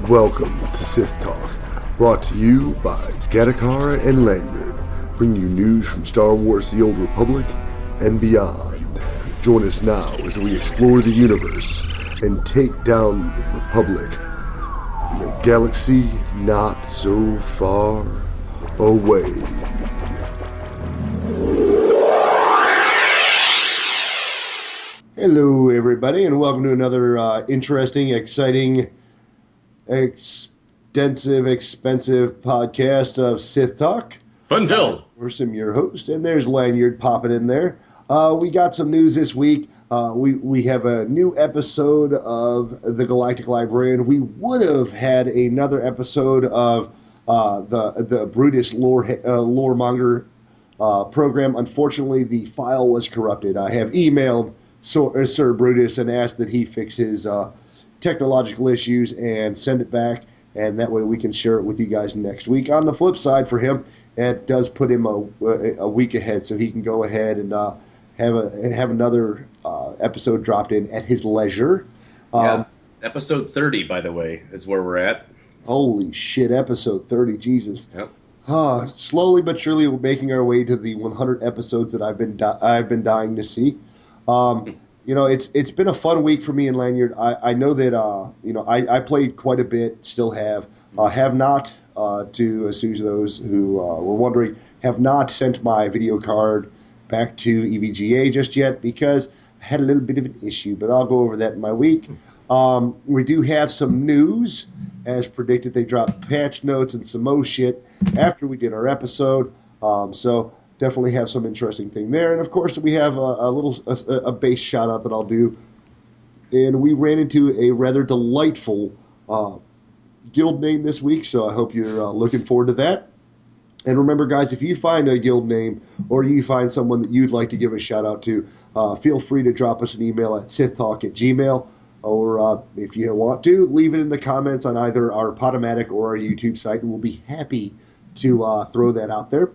Welcome to Sith Talk, brought to you by Gattacar and Lanyard, bringing you news from Star Wars The Old Republic and beyond. Join us now as we explore the universe and take down the Republic in a galaxy not so far away. Hello, everybody, and welcome to another interesting, exciting, extensive, expensive podcast of Sith Talk. Fun-filled. We're your host, and there's Lanyard popping in there. We got some news this week. We have a new episode of the Galactic Librarian. We would have had another episode of the Brutus Loremonger program. Unfortunately, the file was corrupted. I have emailed Sir Brutus and asked that he fix his technological issues and send it back, and that way we can share it with you guys next week. On the flip side, for him, it does put him a week ahead, so he can go ahead and have another episode dropped in at his leisure. Episode 30, by the way, is where we're at. Holy shit, episode 30, Jesus. Yep. Slowly but surely, we're making our way to the 100 episodes that I've been dying to see. You know, it's been a fun week for me and Lanyard. I know that I played quite a bit, still have not to assuage those who were wondering, have not sent my video card back to EVGA just yet because I had a little bit of an issue, but I'll go over that in my week. We do have some news. As predicted, they dropped patch notes and some more shit after we did our episode. So definitely have some interesting thing there. And of course, we have a base shout out that I'll do. And we ran into a rather delightful guild name this week, so I hope you're looking forward to that. And remember, guys, if you find a guild name or you find someone that you'd like to give a shout out to, feel free to drop us an email at sithtalk@gmail.com. Or if you want to, leave it in the comments on either our Podomatic or our YouTube site, and we'll be happy to throw that out there.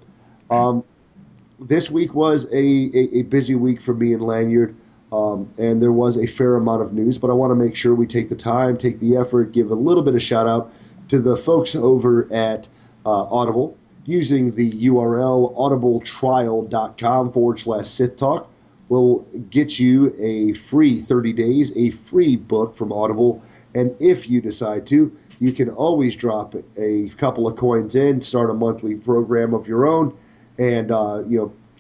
This week was a busy week for me and Lanyard, and there was a fair amount of news, but I want to make sure we take the time, take the effort, give a little bit of shout out to the folks over at Audible using the URL audibletrial.com/Sith Talk. Will get you a free 30 days, a free book from Audible, and if you decide to, you can always drop a couple of coins in, start a monthly program of your own, and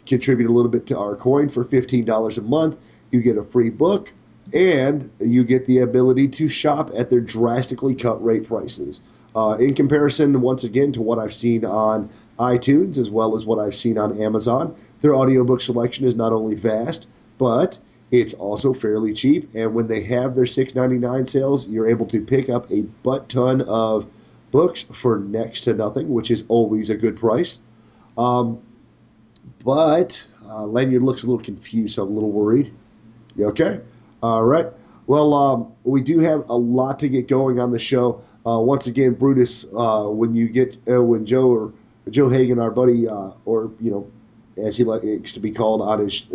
contribute a little bit to our coin for $15 a month. You get a free book, and you get the ability to shop at their drastically cut rate prices. In comparison, once again, to what I've seen on iTunes as well as what I've seen on Amazon, their audiobook selection is not only vast, but it's also fairly cheap. And when they have their $6.99 sales, you're able to pick up a butt ton of books for next to nothing, which is always a good price. But Lanyard looks a little confused, so I'm a little worried. You okay? All right. Well, we do have a lot to get going on the show. Once again, Brutus, when Joe Hagan, our buddy, or as he likes to be called on his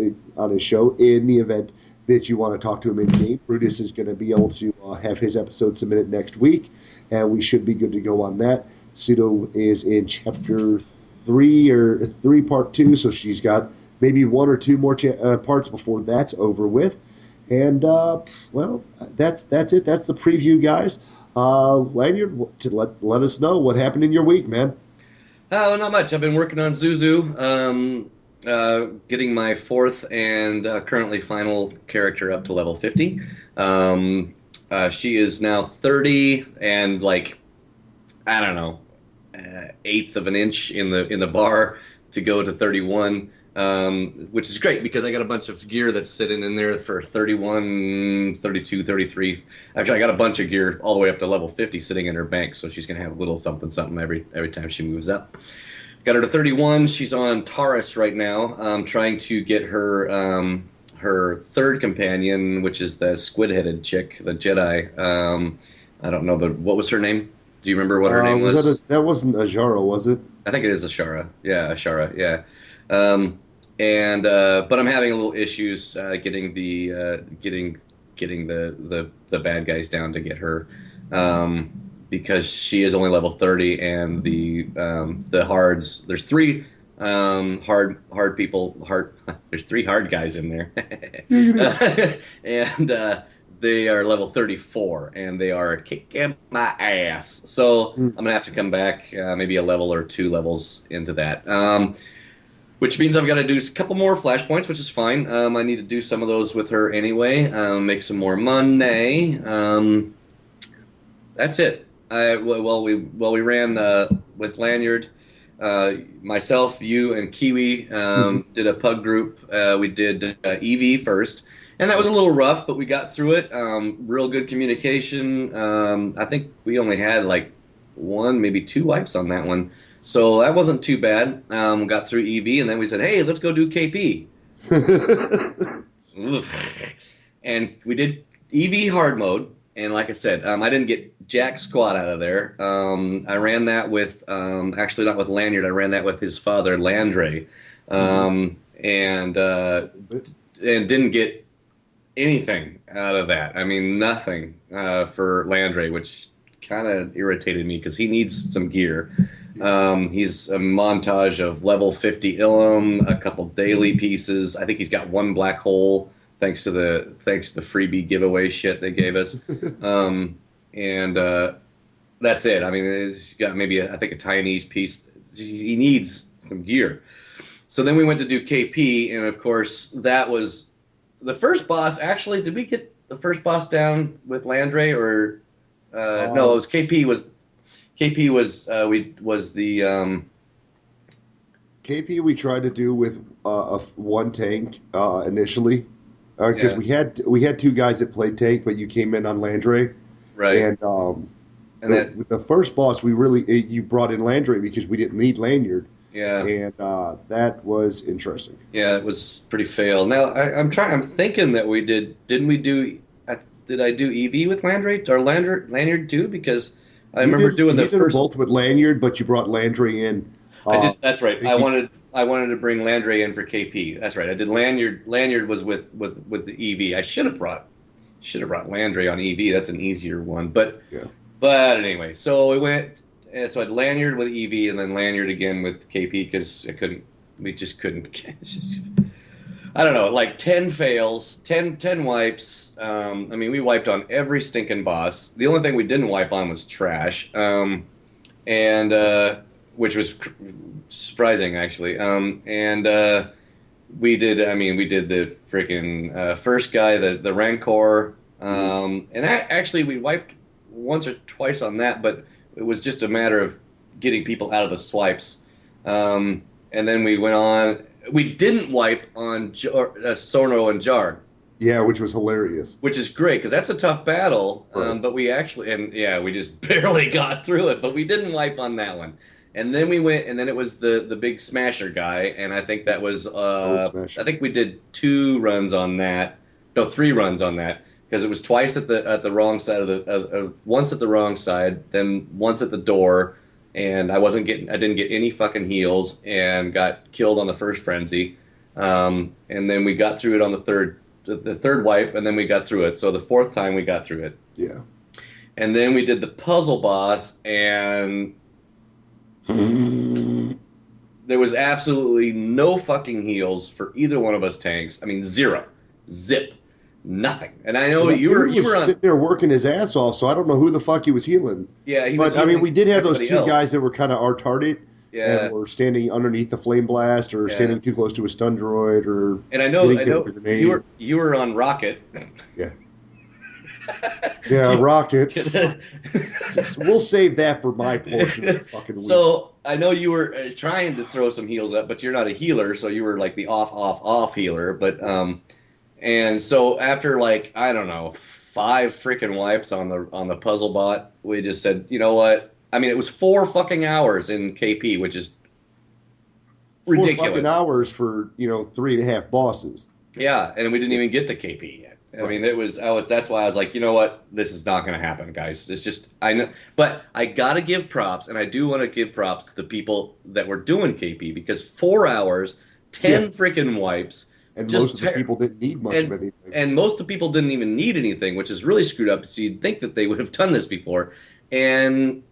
show, in the event that you want to talk to him in game, Brutus is going to be able to have his episode submitted next week, and we should be good to go on that. Sudo is in chapter 3 part 2, so she's got maybe one or two more parts before that's over with. And that's it. That's the preview, guys. Lanyard, let us know what happened in your week, man. Not much. I've been working on Zuzu, getting my fourth and currently final character up to level 50. She is now 30 and eighth of an inch in the bar to go to 31. Which is great because I got a bunch of gear that's sitting in there for 31, 32, 33. Actually, I got a bunch of gear all the way up to level 50 sitting in her bank, so she's going to have a little something every time she moves up. Got her to 31. She's on Taurus right now. I'm trying to get her third companion, which is the squid-headed chick, the Jedi. I don't know what was her name? Do you remember what her name was? That wasn't Ajara, was it? I think it is Ashara. Yeah, Ashara. Yeah. But I'm having a little issues getting the bad guys down to get her. because she is only level 30, and the hards. There's three hard people. There's three hard guys in there, and they are level 34, and they are kicking my ass. So Mm. I'm gonna have to come back maybe a level or two levels into that. Which means I've got to do a couple more flashpoints, which is fine. I need to do some of those with her anyway. Make some more money. That's it. We ran with Lanyard, myself, you, and Kiwi did a pug group. We did EV first, and that was a little rough, but we got through it. Real good communication. I think we only had like one, maybe two wipes on that one. So that wasn't too bad. Got through EV, and then we said, "Hey, let's go do KP." And we did EV hard mode. And like I said, I didn't get jack squat out of there. I ran that with, actually not with Lanyard. I ran that with his father, Landry, and didn't get anything out of that. I mean, nothing for Landry, which kind of irritated me because he needs some gear. He's a montage of level 50 Ilum, a couple daily pieces. I think he's got one black hole thanks to the freebie giveaway shit they gave us. And that's it. I mean, he's got maybe I think a Chinese piece. He needs some gear. So then we went to do KP, and of course that was the first boss. Actually, did we get the first boss down with Landry or no? It was KP. KP was the KP we tried to do with one tank initially because we had two guys that played tank, but you came in on Landry, right? And with the first boss, you brought in Landry because we didn't need Lanyard. Yeah, and that was interesting. Yeah, it was pretty fail. Now I'm thinking that we did. Didn't we do? Did I do EV with Landry or Lanyard too? Because I remember doing the first both with Lanyard, but you brought Landry in. I did. That's right. I wanted to bring Landry in for KP. That's right. I did Lanyard. Lanyard was with the EV. I should have brought Landry on EV. That's an easier one. But anyway, so we went. So I had Lanyard with EV and then Lanyard again with KP because we just couldn't. I don't know, like 10 fails, 10 wipes. I mean, we wiped on every stinking boss. The only thing we didn't wipe on was trash, and which was surprising actually. We did. I mean, we did the freaking first guy, the Rancor, and actually we wiped once or twice on that, but it was just a matter of getting people out of the swipes. And then we went on. We didn't wipe on Sorno and Jar. Yeah, which was hilarious. Which is great, because that's a tough battle. Right. But we actually, we just barely got through it. But we didn't wipe on that one. And then we went, and then it was the big smasher guy. And I think that was, I think we did 2 runs on that. No, 3 runs on that. Because it was twice at the wrong side of once at the wrong side, then once at the door, and I didn't get any fucking heals, and got killed on the first frenzy, and then we got through it on the third wipe, and then we got through it. So the 4th time we got through it. Yeah. And then we did the puzzle boss, and there was absolutely no fucking heals for either one of us tanks. I mean, 0, zip. Nothing. And I know you were sitting there working his ass off, so I don't know who the fuck he was healing. Yeah, but I mean, we did have those 2 guys that were kind of retarded. Yeah, and were standing underneath the flame blast, or standing too close to a stun droid, or. And I know you were on Rocket. Yeah. Yeah, Rocket. We'll save that for my portion of the fucking week. So I know you were trying to throw some heals up, but you're not a healer, so you were like the off healer, but And so after like, I don't know, 5 freaking wipes on the puzzle bot, we just said, you know what? I mean, it was 4 fucking hours in KP, which is ridiculous. 4 fucking hours for 3.5 bosses. Yeah, and we didn't even get to KP yet. I mean, that's why I was like, you know what? This is not going to happen, guys. It's just, I know, but I got to give props, and I do want to give props to the people that were doing KP, because 4 hours, 10 freaking wipes. And most of the people didn't need much of anything. And most of the people didn't even need anything, which is really screwed up. So you'd think that they would have done this before. and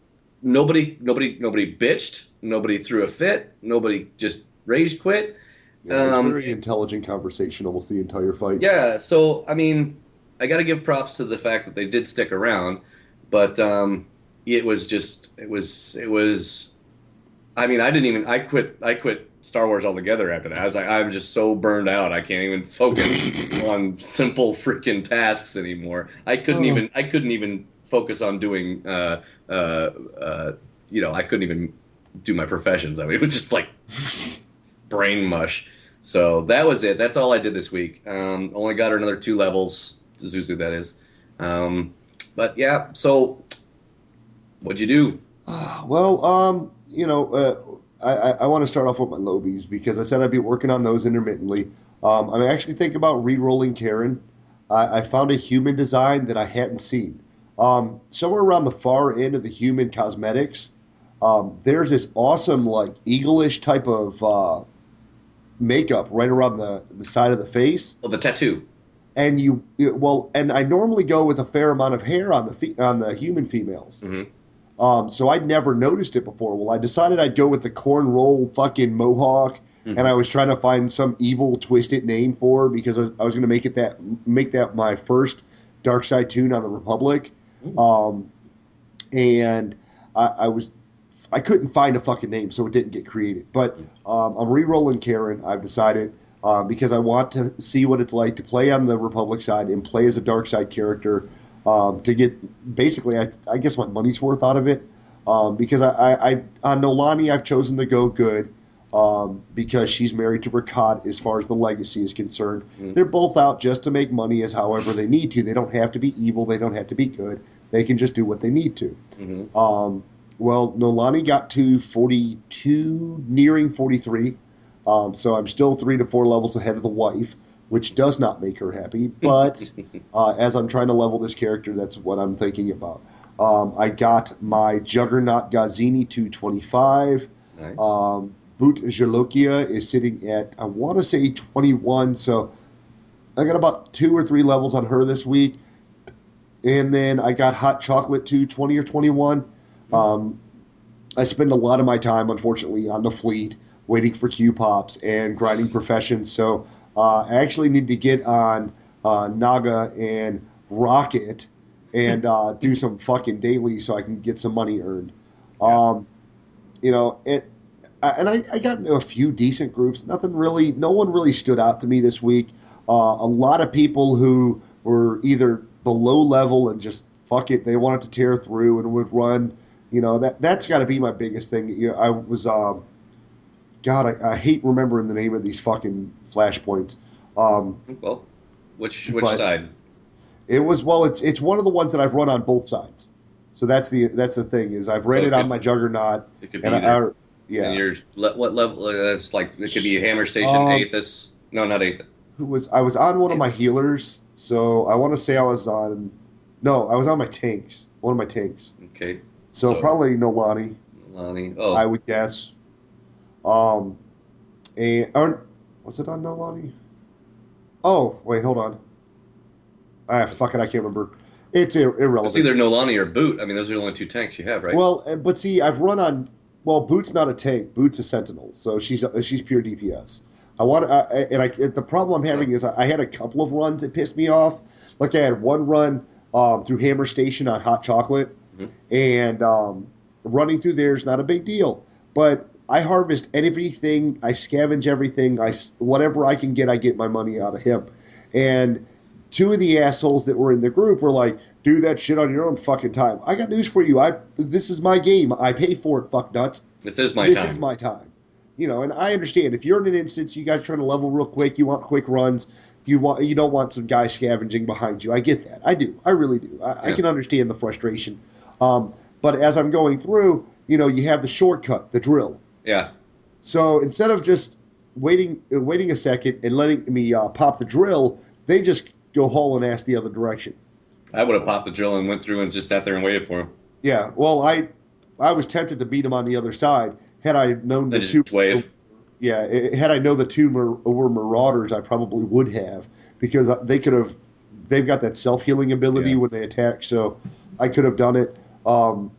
nobody bitched, nobody threw a fit, nobody just rage quit. Yeah, it was a very intelligent conversation almost the entire fight. Yeah, so I mean, I got to give props to the fact that they did stick around, but it was just it was. I mean, I quit Star Wars altogether after that. I was like, I'm just so burned out. I can't even focus on simple freaking tasks anymore. I couldn't even focus on doing I couldn't even do my professions. I mean, it was just like brain mush. So that was it. That's all I did this week. Only got her another 2 levels, Zuzu that is. But yeah, so what'd you do? Well, I want to start off with my lobies because I said I'd be working on those intermittently. I'm actually thinking about re-rolling Karen. I found a human design that I hadn't seen. Somewhere around the far end of the human cosmetics, there's this awesome, like, eagle-ish type of makeup right around the side of the face. Oh, the tattoo. And and I normally go with a fair amount of hair on the human females. Mm-hmm. So I'd never noticed it before. Well, I decided I'd go with the cornroll fucking mohawk, Mm-hmm. and I was trying to find some evil twisted name for her because I was going to make that my first Dark Side tune on the Republic. And I couldn't find a fucking name, so it didn't get created. But I'm re-rolling Karen. I've decided because I want to see what it's like to play on the Republic side and play as a Dark Side character. To get basically, I guess my money's worth out of it. Because I on Nolani, I've chosen to go good because she's married to Rakat as far as the legacy is concerned. Mm-hmm. They're both out just to make money as however they need to. They don't have to be evil. They don't have to be good. They can just do what they need to. Mm-hmm. Well, Nolani got to 42, nearing 43. So I'm still 3 to 4 levels ahead of the wife, which does not make her happy. But as I'm trying to level this character, that's what I'm thinking about. I got my Juggernaut Gazini to 25. Nice. Boot Jalokia is sitting at, I want to say 21. So I got about 2 or 3 levels on her this week. And then I got Hot Chocolate to 20 or 21. I spend a lot of my time, unfortunately, on the fleet, waiting for Q pops and grinding professions. So I actually need to get on Naga and Rocket and do some fucking dailies so I can get some money earned. I got into a few decent groups. No one really stood out to me this week. A lot of people who were either below level and just fuck it, they wanted to tear through and would run. That's got to be my biggest thing. I was God, I hate remembering the name of these fucking flashpoints. Well, which side? It's one of the ones that I've run on both sides. So that's the thing is I've read it on my Juggernaut. It could be either. Yeah. And what level? It's like it could be Hammer Station, Aethys. No, not Aethys. I was on one of my healers, so I want to say I was on my tanks. One of my tanks. Okay. So probably Nolani. Oh. I would guess. Was it on Nolani? Oh, wait, hold on. Fuck it, I can't remember. It's irrelevant. It's either Nolani or Boot. I mean, those are the only 2 tanks you have, right? Well, but see, I've run on. Well, Boot's not a tank. Boot's a Sentinel, so she's pure DPS. The problem I'm having is I had a couple of runs that pissed me off. Like I had one run through Hammer Station on Hot Chocolate, and running through there is not a big deal. But I harvest everything, I scavenge everything, whatever I can get, I get my money out of him. And 2 of the assholes that were in the group were like, do that shit on your own fucking time. I got news for you. This is my game. I pay for it, fuck nuts. This is my time. And I understand. If you're in an instance, you guys trying to level real quick, you want quick runs, you don't want some guy scavenging behind you. I get that. I do. I really do. I can understand the frustration. But as I'm going through, you have the shortcut, the drill. Yeah. So instead of just waiting a second and letting me pop the drill, they just go hauling ass the other direction. I would have popped the drill and went through and just sat there and waited for him. Yeah. Well, I was tempted to beat him on the other side had I known the 2. Wave. Yeah. Had I known the 2 were marauders, I probably would have because they could have. They've got that self-healing ability when they attack, so I could have done it. Um,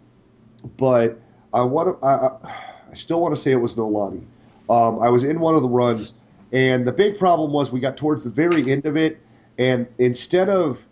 but I still want to say it was Nolani. I was in one of the runs, and the big problem was we got towards the very end of it, and instead of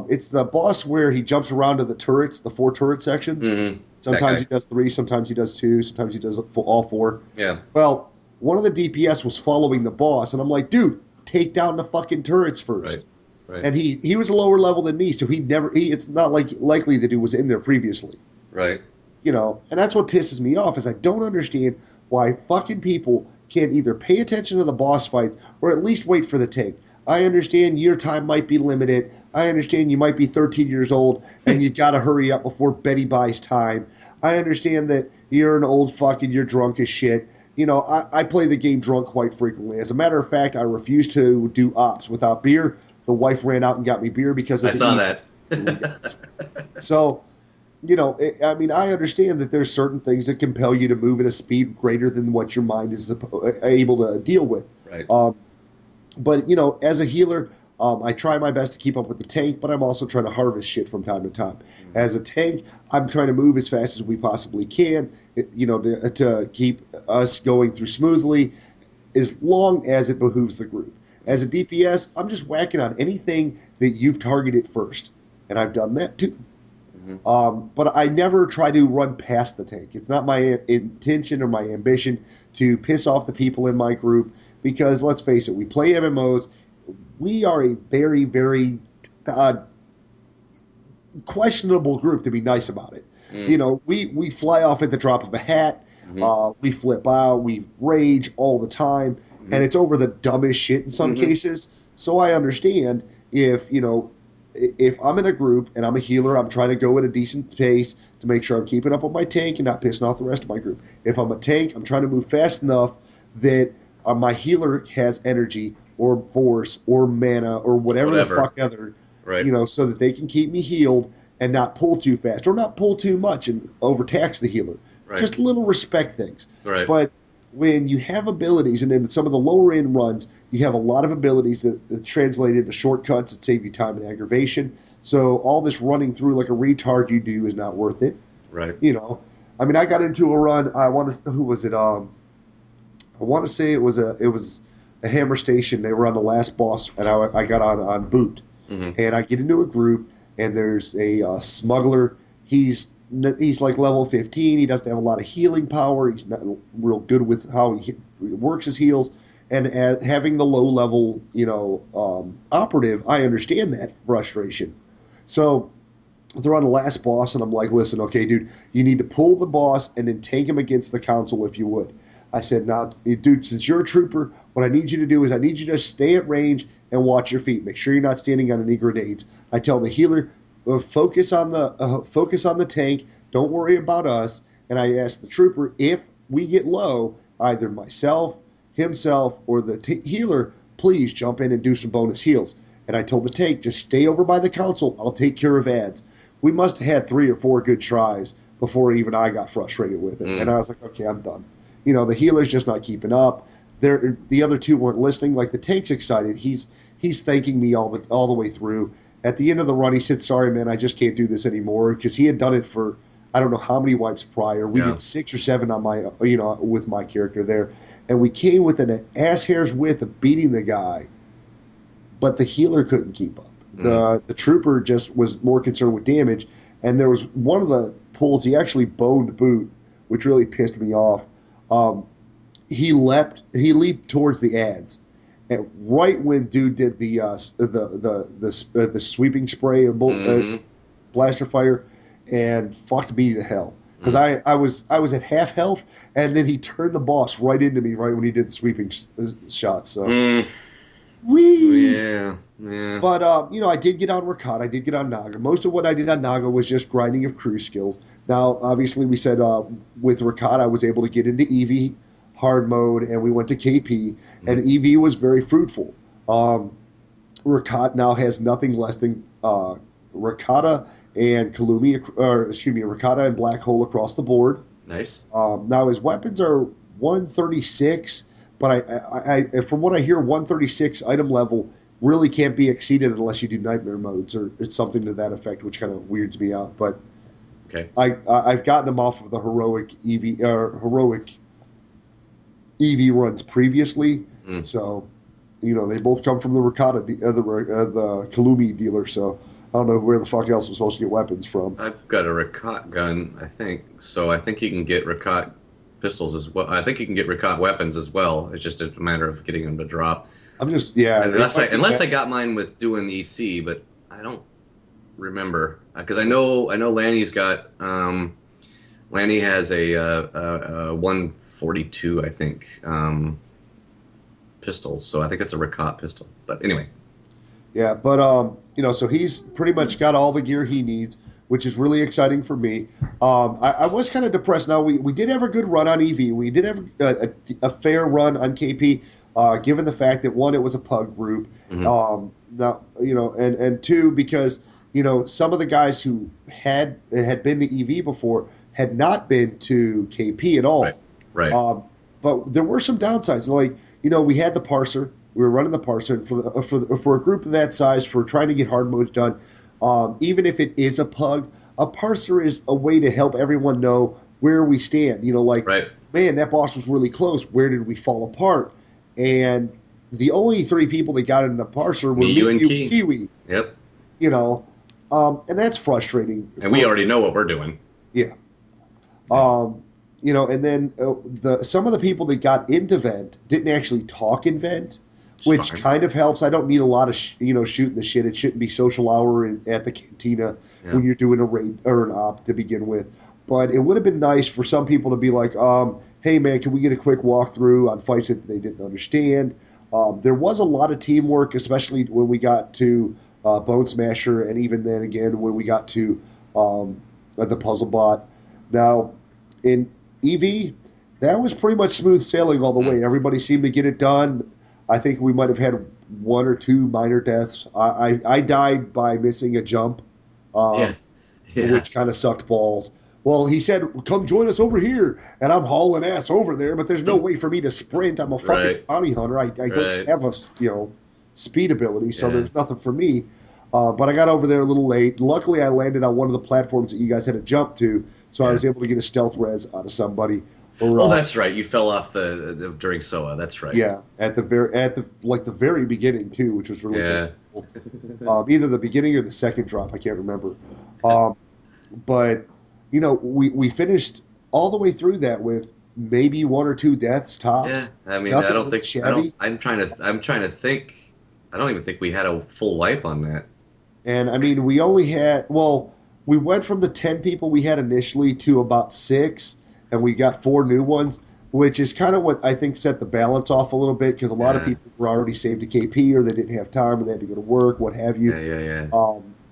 it's the boss where he jumps around to the turrets, the 4 turret sections. Mm-hmm. Sometimes he does 3, sometimes he does 2, sometimes he does all 4. Yeah. Well, one of the DPS was following the boss, and I'm like, dude, take down the fucking turrets first. Right. Right. And he was a lower level than me, so it's not likely that he was in there previously. Right. And that's what pisses me off is I don't understand why fucking people can't either pay attention to the boss fights or at least wait for the tank. I understand your time might be limited. I understand you might be 13 years old and you got to hurry up before Betty buys time. I understand that you're an old fuck and you're drunk as shit. I play the game drunk quite frequently. As a matter of fact, I refuse to do ops without beer. The wife ran out and got me beer because of I saw that. So, I understand that there's certain things that compel you to move at a speed greater than what your mind is able to deal with. Right. But, as a healer, I try my best to keep up with the tank, but I'm also trying to harvest shit from time to time. Mm-hmm. As a tank, I'm trying to move as fast as we possibly can, to keep us going through smoothly as long as it behooves the group. As a DPS, I'm just whacking on anything that you've targeted first, and I've done that too. Mm-hmm. But I never try to run past the tank. It's not my intention or my ambition to piss off the people in my group because, let's face it, we play MMOs. We are a very, very questionable group, to be nice about it. Mm. We fly off at the drop of a hat. Mm-hmm. We flip out. We rage all the time. Mm-hmm. And it's over the dumbest shit in some cases. So I understand if I'm in a group and I'm a healer, I'm trying to go at a decent pace to make sure I'm keeping up with my tank and not pissing off the rest of my group. If I'm a tank, I'm trying to move fast enough that my healer has energy or force or mana or whatever. The fuck other, right. So that they can keep me healed and not pull too fast or not pull too much and overtax the healer. Right. Just little respect things. Right. But when you have abilities, and in some of the lower end runs, you have a lot of abilities that translate into shortcuts that save you time and aggravation. So all this running through like a retard you do is not worth it. Right. I got into a run. Who was it? I want to say it was a Hammer Station. They were on the last boss, and I got on boot, and I get into a group, and there's a smuggler. He's like level 15. He doesn't have a lot of healing power. He's not real good with how he works his heals. And having the low level, operative, I understand that frustration. So they're on the last boss, and I'm like, listen, okay, dude, you need to pull the boss and then tank him against the council if you would. I said, now, dude, since you're a trooper, what I need you to do is I need you to stay at range and watch your feet. Make sure you're not standing on any grenades. I tell the healer, focus on the tank. Don't worry about us. And I ask the trooper, if we get low, either myself, himself, or the healer, please jump in and do some bonus heals. And I told the tank, just stay over by the council. I'll take care of ads. We must have had 3 or 4 good tries before even I got frustrated with it. And I was like, okay, I'm done. The healer's just not keeping up. The other 2 weren't listening. Like the tank's excited. He's thanking me all the way through. At the end of the run, he said, sorry, man, I just can't do this anymore, because he had done it for I don't know how many wipes prior. We did 6 or 7 on my, with my character there. And we came within an ass hair's width of beating the guy, but the healer couldn't keep up. The trooper just was more concerned with damage. And there was one of the pulls, he actually boned boot, which really pissed me off. He leaped towards the ads. And right when dude did the sweeping spray and blaster fire, and fucked me to hell, because I was at half health, and then he turned the boss right into me right when he did the sweeping shots. So, yeah. But I did get on Rakata, I did get on Naga. Most of what I did on Naga was just grinding of crew skills. Now, obviously, we said with Rakata, I was able to get into EV hard mode, and we went to KP, and EV was very fruitful. Rakata now has nothing less than Rakata and Rakata and Black Hole across the board. Nice. Now his weapons are 136, but I from what I hear, 136 item level really can't be exceeded unless you do nightmare modes or it's something to that effect, which kind of weirds me out. But Okay. I've gotten them off of the heroic EV runs previously, Mm. so they both come from the the Kalumi dealer. So I don't know where the fuck else I'm supposed to get weapons from. I've got a Rakat gun, I think. So I think you can get Rakat pistols as well. I think you can get Rakat weapons as well. It's just a matter of getting them to drop. I'm just yeah. It might be Unless I got mine with doing EC, but I don't remember because I know Lanny has a 142, I think, pistol. So I think it's a Rakat pistol. But anyway, Yeah, but so he's pretty much got all the gear he needs, which is really exciting for me. I was kind of depressed. Now we did have a good run on EV. We did have a fair run on KP, given the fact that one, it was a pug group. mm-hmm. Now and two, because some of the guys who had been to EV before had not been to KP at all. Right. But there were some downsides. Like we had the parser. We were running the parser, and for a group of that size, for trying to get hard modes done, even if it is a pug, a parser is a way to help everyone know where we stand. Right. Man, that boss was really close. Where did we fall apart? And the only three people that got in the parser were me, you, and Kiwi. Yep. And that's frustrating. And we already know what we're doing. Yeah. And then some of the people that got into Vent didn't actually talk in Vent, which kind of helps. I don't need a lot of shooting the shit. It shouldn't be social hour at the cantina when you're doing a raid or an op to begin with. But it would have been nice for some people to be like, hey man, can we get a quick walkthrough on fights that they didn't understand? There was a lot of teamwork, especially when we got to Bone Smasher, and even then again when we got to the Puzzle Bot. Now, in EV, that was pretty much smooth sailing all the way. Everybody seemed to get it done. I think we might have had one or two minor deaths. I died by missing a jump, which kind of sucked balls. Well, he said, come join us over here. And I'm hauling ass over there, but there's no way for me to sprint. I'm a fucking bounty hunter. I don't have a speed ability, so there's nothing for me. But I got over there a little late. Luckily, I landed on one of the platforms that you guys had to jump to, so I was able to get a stealth res out of somebody. That's right. You fell off the during SOA. That's right. Yeah, at the very beginning too, which was really cool. Either the beginning or the second drop, I can't remember. But we finished all the way through that with maybe one or two deaths tops. Yeah, I mean, Nothing I don't think. shabby. I'm trying to think. I don't even think we had a full wipe on that. And I mean, we only had we went from the 10 people we had initially to about 6. And we got 4 new ones, which is kind of what I think set the balance off a little bit, because a lot of people were already saved to KP, or they didn't have time, or they had to go to work, what have you.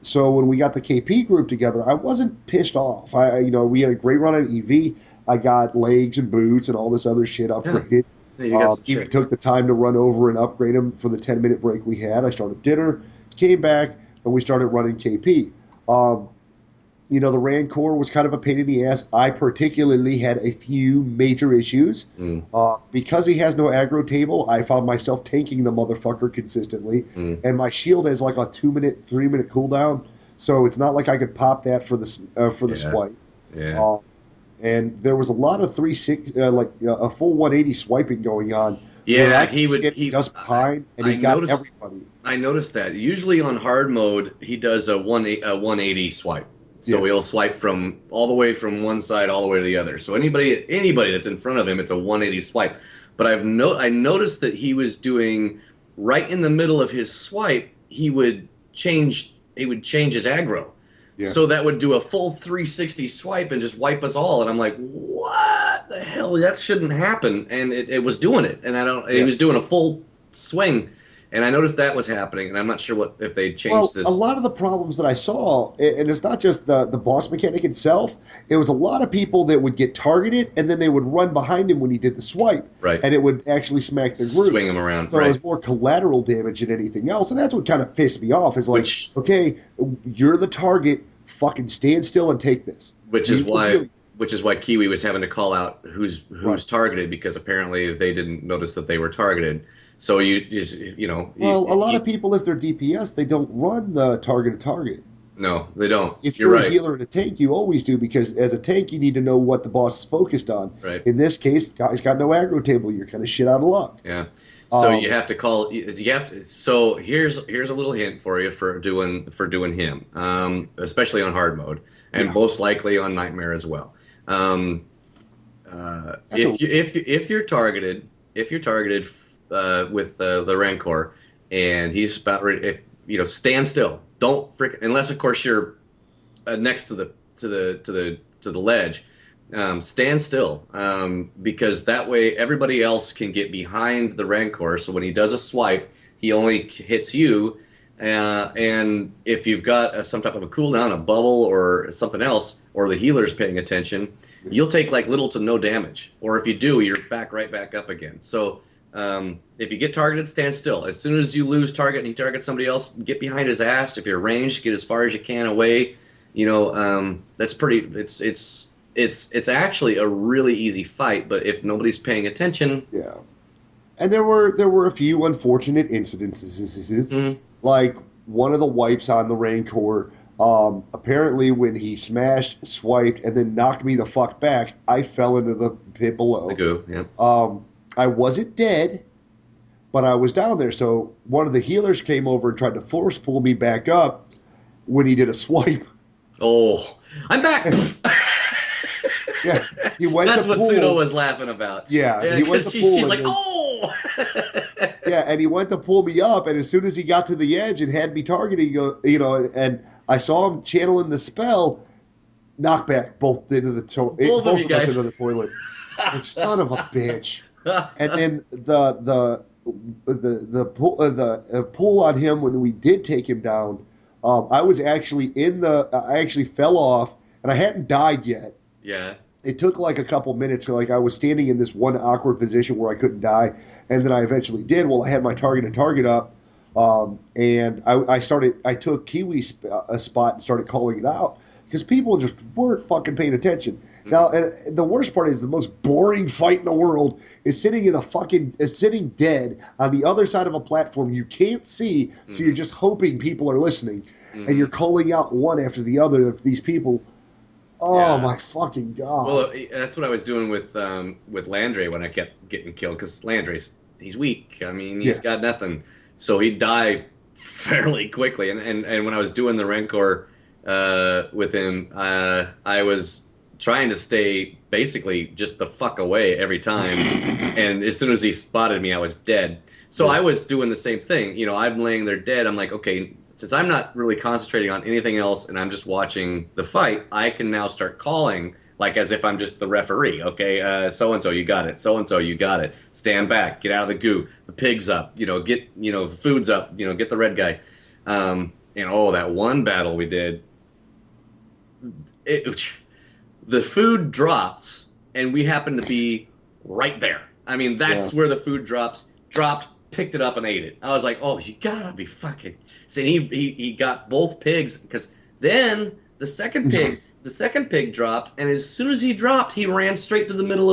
So when we got the KP group together, I wasn't pissed off. We had a great run at EV. I got legs and boots and all this other shit upgraded. Even took the time to run over and upgrade them for the 10-minute break we had. I started dinner, came back, and we started running KP. The Rancor was kind of a pain in the ass. I particularly had a few major issues. Because he has no aggro table, I found myself tanking the motherfucker consistently. And my shield has like a 2-minute, 3-minute cooldown. So it's not like I could pop that for the swipe. Yeah. And there was a lot of 360, a full 180 swiping going on. Yeah, he just behind, and he got everybody. I noticed that. Usually on hard mode, he does a 180 swipe. So he'll swipe from all the way from one side all the way to the other. So anybody that's in front of him, it's a 180 swipe. But I noticed that he was doing right in the middle of his swipe. He would change his aggro. Yeah. So that would do a full 360 swipe and just wipe us all. And I'm like, what the hell? That shouldn't happen. And it was doing it. And he was doing a full swing. And I noticed that was happening, and I'm not sure if they changed this. A lot of the problems that I saw, and it's not just the boss mechanic itself, it was a lot of people that would get targeted, and then they would run behind him when he did the swipe. Right. And it would actually smack the group. Swing him around. So it was more collateral damage than anything else, and that's what kind of pissed me off. Is like, okay, you're the target, fucking stand still and take this. Which is why Kiwi was having to call out who's targeted, because apparently they didn't notice that they were targeted. So a lot of people, if they're DPS, they don't run the target to target. No, they don't. If You're you're a right. healer and a tank, you always do, because as a tank, you need to know what the boss is focused on. Right. In this case, guy's got no aggro table. You're kind of shit out of luck. Yeah. So you Um, have to call. You have to, so here's a little hint for you for doing him, especially on hard mode, and yeah, most likely on nightmare as well. Um, that's a if you're targeted with the Rancor, and he's about ready, if, stand still. Don't frick unless of course you're next to the ledge. Stand still, because that way everybody else can get behind the Rancor. So when he does a swipe, he only hits you. And if you've got some type of a cooldown, a bubble, or something else, or the healer's paying attention, you'll take like little to no damage. Or if you do, you're right back up again. So if you get targeted, stand still. As soon as you lose target and you target somebody else, get behind his ass. If you're ranged, get as far as you can away. That's pretty. It's actually a really easy fight. But if nobody's paying attention, yeah. And there were a few unfortunate incidences, mm, like one of the wipes on the Rancor. Apparently, when he smashed, swiped, and then knocked me the fuck back, I fell into the pit below. the goo, yeah. I wasn't dead, but I was down there. So one of the healers came over and tried to force pull me back up when he did a swipe. Oh, I'm back. Yeah, he went That's to what pull. Sudo was laughing about. Yeah, he went to pull. She's like, then, oh. yeah, and he went to pull me up, and as soon as he got to the edge and had me targeting, and I saw him channeling the spell, knockback both into the Both of you both of us guys. into the toilet. Like, son of a bitch. And then the pull on him when we did take him down, I was actually I actually fell off, and I hadn't died yet. Yeah. It took like a couple minutes. Like I was standing in this one awkward position where I couldn't die, and then I eventually did. Well, I had my target up, and I took Kiwi's a spot and started calling it out because people just weren't fucking paying attention. Mm-hmm. Now, and the worst part is the most boring fight in the world is sitting dead on the other side of a platform you can't see, so you're just hoping people are listening, and you're calling out one after the other of these people. Oh my fucking god! Well, that's what I was doing with Landry when I kept getting killed, because he's weak. I mean, he's got nothing, so he'd die fairly quickly. And when I was doing the Rancor with him, I was trying to stay basically just the fuck away every time. And as soon as he spotted me, I was dead. So I was doing the same thing. I'm laying there dead. I'm like, okay, since I'm not really concentrating on anything else and I'm just watching the fight, I can now start calling like as if I'm just the referee. Okay, so-and-so, you got it. So-and-so, you got it. Stand back. Get out of the goo. The pig's up. Get, the food's up. Get the red guy. That one battle we did, the food dropped and we happened to be right there. I mean, that's where the food dropped, picked it up and ate it. I was like, oh, you gotta be fucking. So he got both pigs, because then the second pig dropped, and as soon as he dropped, he ran straight to the middle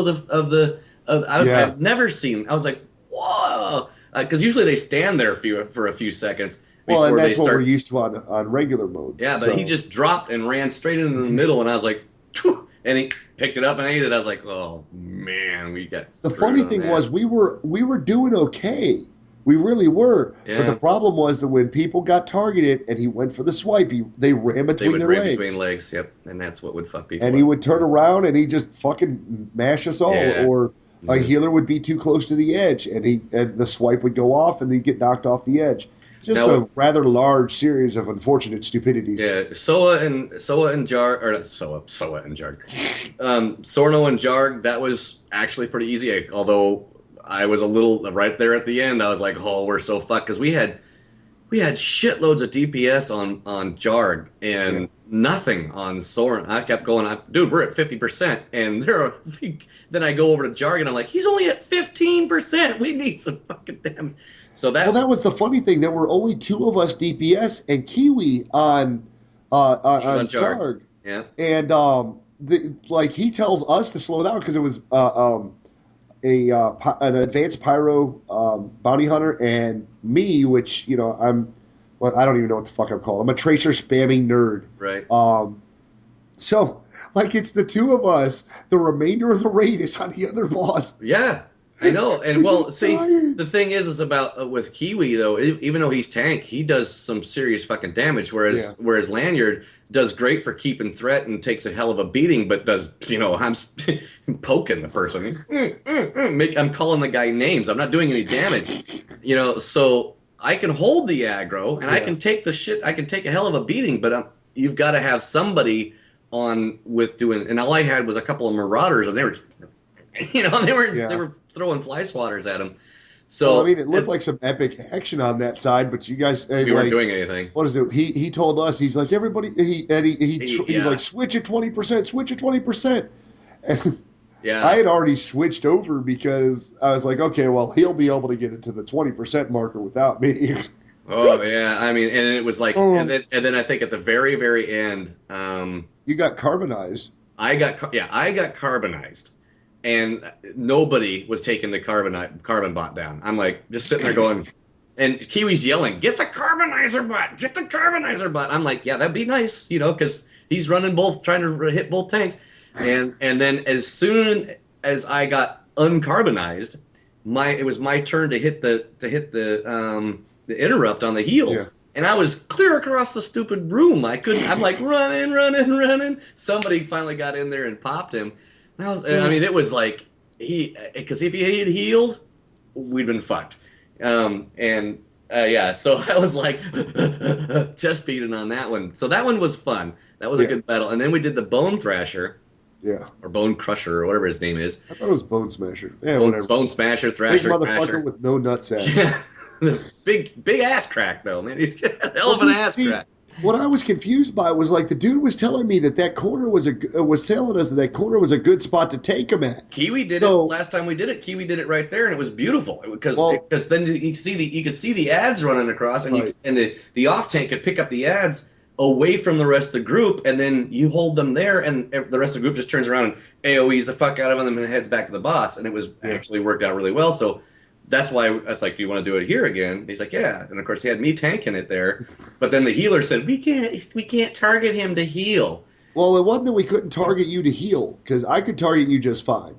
I've never seen. I was like, whoa, because usually they stand there for a few seconds. Well, and that's what we're used to on regular mode. Yeah, but he just dropped and ran straight into the middle, and I was like, phew, and he picked it up and ate it. I was like, oh man, we got. The funny thing was we were doing okay. We really were. Yeah. But the problem was that when people got targeted and he went for the swipe, they ran between their legs. Between legs, yep. And that's what would fuck people up. He would turn around and he just fucking mash us all. Yeah. Or a healer would be too close to the edge and the swipe would go off and he'd get knocked off the edge. Just a rather large series of unfortunate stupidities. Yeah, Soa and Jarg, or Soa and Jarg. Sorno and Jarg, that was actually pretty easy, although I was a little right there at the end. I was like, oh, we're so fucked, because we had shitloads of DPS on Jarg and nothing on Soren. I kept going, dude, we're at 50%, and then I go over to Jarg and I'm like, he's only at 15%. We need some fucking damage. So that was the funny thing. There were only two of us DPS and Kiwi on Jarg. Yeah, and he tells us to slow down because it was an advanced pyro bounty hunter and me, which I'm well, I don't even know what the fuck I'm called. I'm a tracer spamming nerd. Right. So, like, it's the two of us. The remainder of the raid is on the other boss. Yeah, I know. And We're well, just see, dying. the thing is about with Kiwi though, even though he's tank, he does some serious fucking damage. Whereas Lanyard does great for keeping threat and takes a hell of a beating, but does I'm poking the person. I'm calling the guy names. I'm not doing any damage. So I can hold the aggro and I can take the shit. I can take a hell of a beating, but you've got to have somebody on with doing. And all I had was a couple of marauders, and they were. They were throwing fly swatters at him. So well, I mean, it looked like some epic action on that side, but you guys we weren't doing anything. What is it? He told us, he's like, everybody. He's like, switch at 20%, switch at 20%. And yeah, I had already switched over because I was like, okay, well, he'll be able to get it to the 20% marker without me. Oh yeah, I mean, and it was like, and then I think at the very very end, you got carbonized. I got carbonized. And nobody was taking the carbon bot down. I'm like just sitting there going, and Kiwi's yelling, "Get the carbonizer bot! Get the carbonizer bot!" I'm like, yeah, that'd be nice, because he's running both, trying to hit both tanks. And then as soon as I got uncarbonized, it was my turn to hit the interrupt on the heels. Yeah. And I was clear across the stupid room. I'm like running. Somebody finally got in there and popped him. I mean, it was like because if he had healed, we'd been fucked. So I was like chest beating on that one. So that one was fun. That was a good battle. And then we did the Bone Thrasher. Yeah. Or Bone Crusher or whatever his name is. I thought it was Bone Smasher. Yeah, Bone Smasher, Thrasher, big motherfucker with no nutsack. Yeah. big ass crack though, man. He's got a hell of an ass crack. What I was confused by was like the dude was telling me that corner was telling us that corner was a good spot to take him at. Kiwi did it last time we did it. Kiwi did it right there, and it was beautiful because then you could see the ads running across, and the off tank could pick up the ads away from the rest of the group, and then you hold them there, and the rest of the group just turns around and AOE's the fuck out of them and heads back to the boss, and it was actually worked out really well. So. That's why I was like, "Do you want to do it here again?" And he's like, "Yeah." And of course, he had me tanking it there. But then the healer said, "We can't target him to heal." Well, it wasn't that we couldn't target you to heal because I could target you just fine.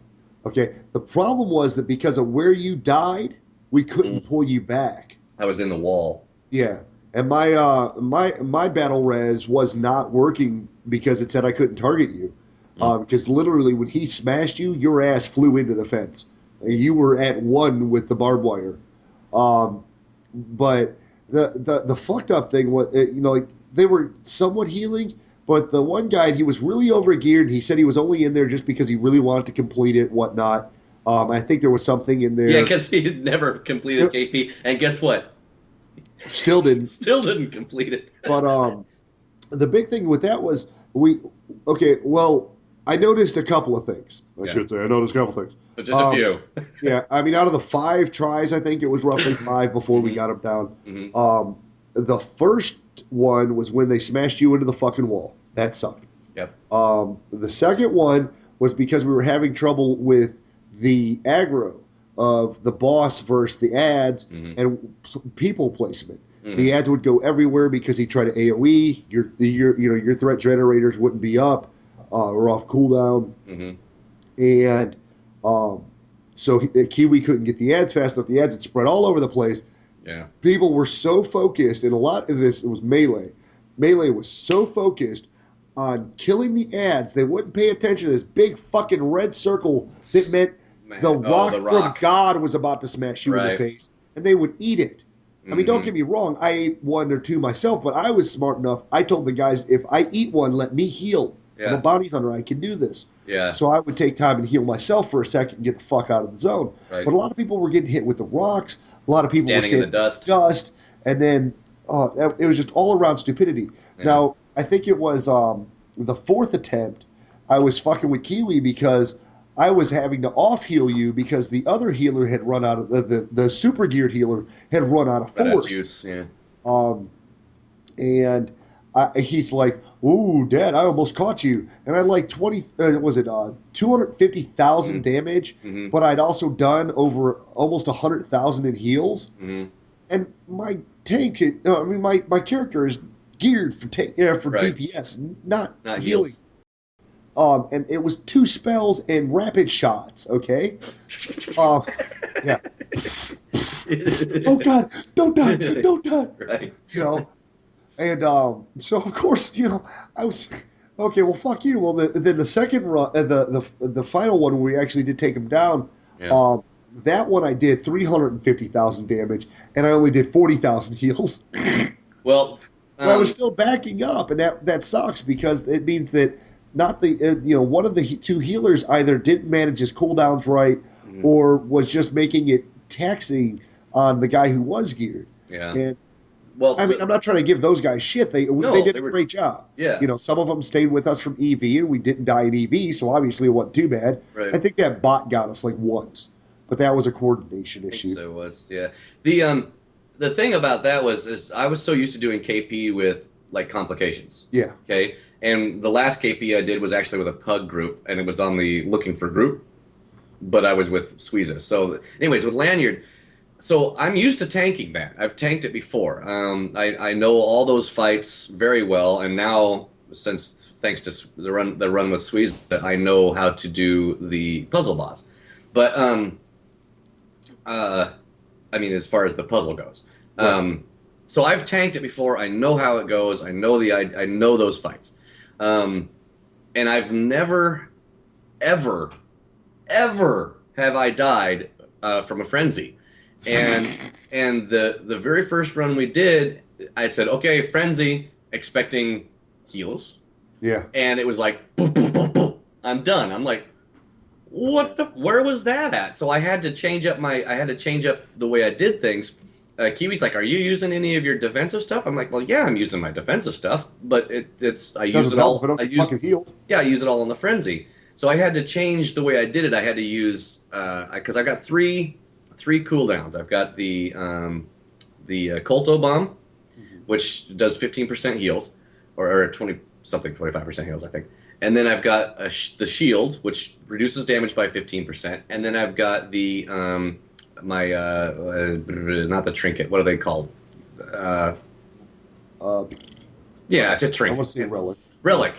Okay. The problem was that because of where you died, we couldn't pull you back. I was in the wall. Yeah, and my battle res was not working because it said I couldn't target you. Because literally, when he smashed you, your ass flew into the fence. You were at one with the barbed wire. But the fucked up thing was, like they were somewhat healing, but the one guy, he was really overgeared. He said he was only in there just because he really wanted to complete it, whatnot. I think there was something in there. Yeah, because he had never completed KP. And guess what? Still didn't. Still didn't complete it. But the big thing with that was I noticed a couple of things. I should say I noticed a couple of things. But just a few. Yeah, I mean, out of the 5 tries, I think it was roughly 5 before we got him down. Mm-hmm. The first one was when they smashed you into the fucking wall. That sucked. Yep. The second one was because we were having trouble with the aggro of the boss versus the ads and people placement. Mm-hmm. The ads would go everywhere because he tried to AOE. Your threat generators wouldn't be up or off cooldown. Mm-hmm. And so Kiwi couldn't get the ads fast enough. The ads had spread all over the place. Yeah. People were so focused, and a lot of this, it was Melee. Melee was so focused on killing the ads, they wouldn't pay attention to this big fucking red circle that meant the rock from God was about to smash you in the face, and they would eat it. I mean, don't get me wrong, I ate 1 or 2 myself, but I was smart enough. I told the guys, if I eat one, let me heal. Yeah. I'm a bounty hunter. I can do this. Yeah. So I would take time and heal myself for a second and get the fuck out of the zone. Right. But a lot of people were getting hit with the rocks. A lot of people were standing in the dust. And then it was just all around stupidity. Yeah. Now, I think it was the 4th attempt. I was fucking with Kiwi because I was having to off heal you because the other healer had run out of the super geared healer had run out of force. Juice, yeah. And he's like, "Ooh, Dad, I almost caught you." And I had like 250,000 damage, but I'd also done over almost 100,000 in heals. Mm-hmm. And my tank. I mean, my character is geared for for Right. DPS, not Not healing. heals. And it was 2 spells and rapid shots. Okay. Um, yeah. Oh God! Don't die! Don't die! Right. You know. And so of course, I was okay. Well, fuck you. Well, then the second run, the final one where we actually did take him down. Yeah. Um, that one I did 350,000 damage, and I only did 40,000 heals. Well, But I was still backing up, and that sucks because it means that not the one of the two healers either didn't manage his cooldowns right, mhm, or was just making it taxing on the guy who was geared. yeah. And Well, I mean, I'm not trying to give those guys shit. They no, did they a were. great job. Yeah. Some of them stayed with us from EV, and we didn't die in EV, so obviously it wasn't too bad. Right. I think that bot got us like once, but that was a coordination I think issue. so it was. Yeah. The thing about that is I was so used to doing KP with like complications. Yeah. Okay. And the last KP I did was actually with a pug group, and it was on the looking for group, but I was with Squeeza. So, anyways, with Lanyard, so I'm used to tanking that. I've tanked it before. I know all those fights very well, and now since thanks to the run with Squeeza, I know how to do the puzzle boss. But I mean, as far as the puzzle goes. Right. So I've tanked it before. I know how it goes. I know those fights. And I've never, ever, ever have I died from a frenzy. And the very first run we did, I said, okay, frenzy, expecting heals. Yeah. And it was like, boom, boom, boom, boom. I'm done. I'm like, where was that at? So I had to change up the way I did things. Kiwi's like, are you using any of your defensive stuff? I'm like, well, yeah, I'm using my defensive stuff, but I use Doesn't it all. help if I don't I get use fucking healed. Yeah, I use it all on the frenzy. So I had to change the way I did it. I had to use because I got three cooldowns. I've got the Colto bomb, which does 15% heals, or 20 something 25% heals, I think. And then I've got the shield, which reduces damage by 15%. And then I've got the my not the trinket. What are they called? Yeah, it's a I trinket. want to see a relic. Relic.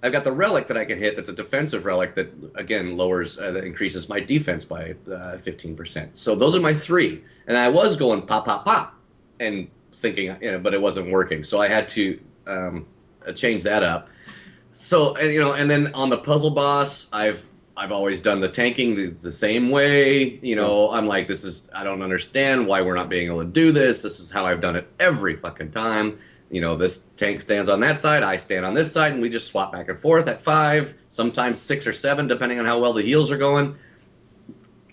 I've got the relic that I can hit. That's a defensive relic that again that increases my defense by 15%. So those are my three. And I was going pop pop pop, and thinking, but it wasn't working. So I had to change that up. So and then on the puzzle boss, I've always done the tanking the same way. I'm like, I don't understand why we're not being able to do this. This is how I've done it every fucking time. This tank stands on that side, I stand on this side, and we just swap back and forth at 5, sometimes 6 or 7, depending on how well the heals are going.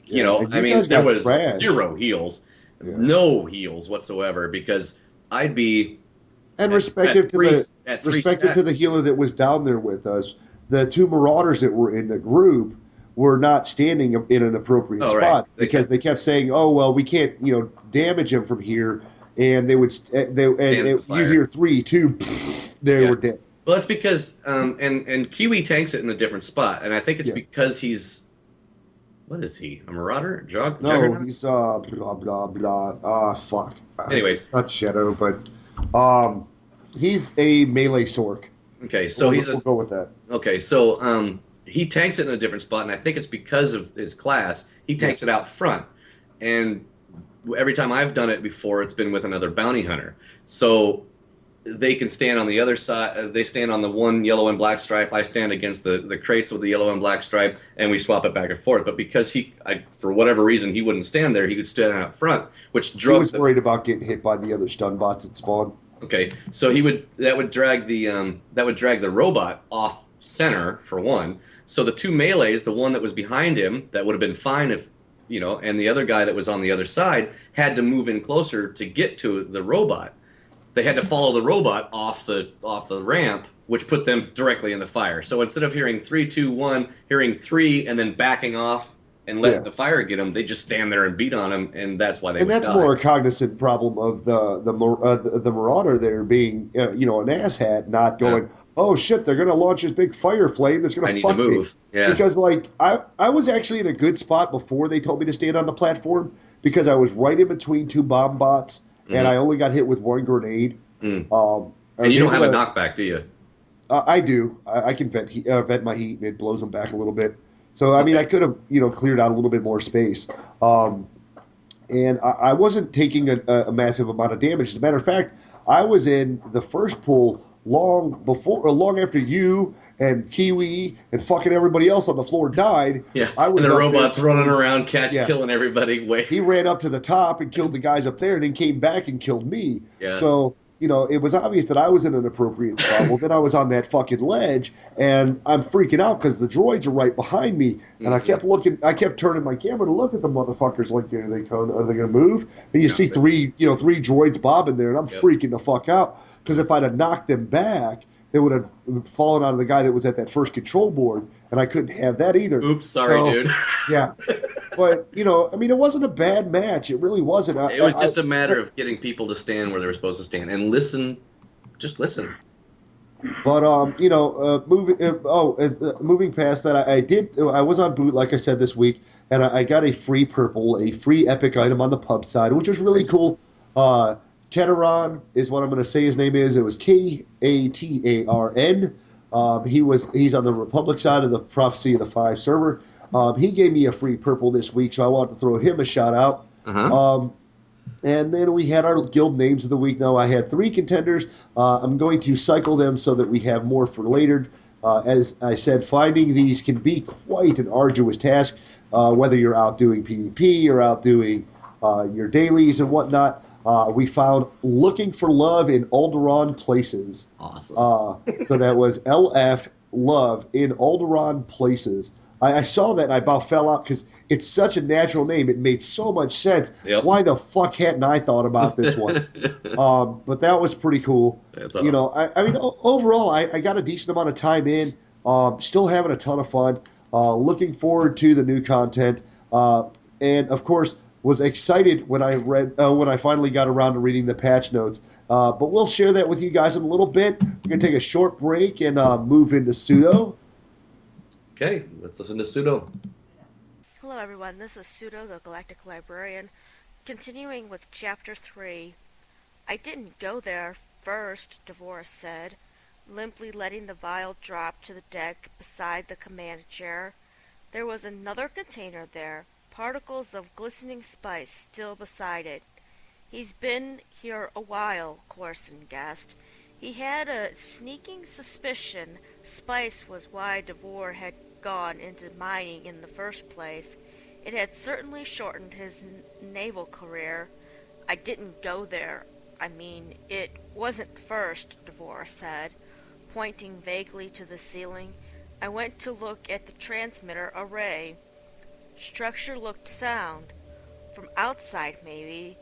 Yeah, I mean, there was thrashed. 0 heals, Yeah. no heals whatsoever, because I'd be And at respective to three the healer that was down there with us, the 2 marauders that were in the group were not standing in an appropriate Oh, right. spot because they kept saying, "Oh well, we can't, damage him from here." And they would, you hear 3, 2, they were dead. Well, that's because and Kiwi tanks it in a different spot, and I think it's because he's what is he? A marauder? No, Juggernaut? he's blah blah blah. Fuck. Anyways, not Shadow, but he's a melee sork. Okay, so we'll go with that. Okay, so he tanks it in a different spot, and I think it's because of his class. He tanks it out front, and every time I've done it before, it's been with another bounty hunter. So they can stand on the other side. They stand on the one yellow and black stripe. I stand against the crates with the yellow and black stripe, and we swap it back and forth. But because for whatever reason, he wouldn't stand there, he would stand out front, which drove. He was worried about getting hit by the other stun bots at spawn. Okay, so that would drag the robot off center for one. So the 2 melees, the one that was behind him, that would have been fine if and the other guy that was on the other side had to move in closer to get to the robot. They had to follow the robot off the ramp, which put them directly in the fire. So instead of hearing 3, 2, 1, hearing 3 and then backing off and letting the fire get them, they just stand there and beat on them, and that's why they. And that's die. More a cognizant problem of the marauder there being an asshat, not going, oh shit, they're going to launch this big fire flame that's going to fuck me. Yeah. Because I was actually in a good spot before they told me to stand on the platform because I was right in between 2 bomb bots. and I only got hit with one grenade. Mm. I And was you don't able have a to. knockback, do you? I do. I can vent my heat, and it blows them back a little bit. So I mean, I Okay. could have cleared out a little bit more space. And I wasn't taking a massive amount of damage. As a matter of fact, I was in the first pool long after you and Kiwi and fucking everybody else on the floor died. Yeah. I And was the up there robots running killing. around, Yeah, killing everybody. Way. he ran up to the top and killed the guys up there, and then came back and killed me. Yeah. So it was obvious that I was in an appropriate spot. Well, then I was on that fucking ledge, and I'm freaking out because the droids are right behind me, and I kept looking. I kept turning my camera to look at the motherfuckers. Like, are they going to move? And you see three droids bobbing there, and I'm freaking the fuck out because if I'd have knocked them back, they would have fallen on the guy that was at that first control board, and I couldn't have that either. Oops, sorry, dude. Yeah. But I mean, it wasn't a bad match. It really wasn't. It was just a matter of getting people to stand where they were supposed to stand and listen. Just listen. But moving past that, I was on boot, like I said, this week, and I got a free purple, a free epic item on the pub side, which was really cool. Keteran is what I'm going to say his name is. It was Katarn. He's on the Republic side of the Prophecy of the Five server. He gave me a free purple this week, so I want to throw him a shout out. And then we had our guild names of the week. Now I had 3 contenders. I'm going to cycle them so that we have more for later. As I said, finding these can be quite an arduous task, whether you're out doing PvP or out doing your dailies and whatnot. We found Looking for Love in Alderaan Places. Awesome. So that was LF, Love in Alderaan Places. I saw that and I about fell out because it's such a natural name. It made so much sense. Yep. Why the fuck hadn't I thought about this one? But that was pretty cool. That's awesome. I mean, overall, I got a decent amount of time in. Still having a ton of fun. Looking forward to the new content. And of course, was excited when I finally got around to reading the patch notes. But we'll share that with you guys in a little bit. We're gonna take a short break and move into Sudo. Okay, let's listen to Sudo. Hello everyone, this is Sudo, the Galactic Librarian, continuing with Chapter 3. I didn't go there first, Devorah said, limply letting the vial drop to the deck beside the command chair. There was another container there, particles of glistening spice still beside it. He's been here a while, Corson guessed. He had a sneaking suspicion spice was why Devorah had gone into mining in the first place. It had certainly shortened his naval career. I didn't go there. I mean, it wasn't first, Devorah said, pointing vaguely to the ceiling. I went to look at the transmitter array. Structure looked sound. From outside, maybe.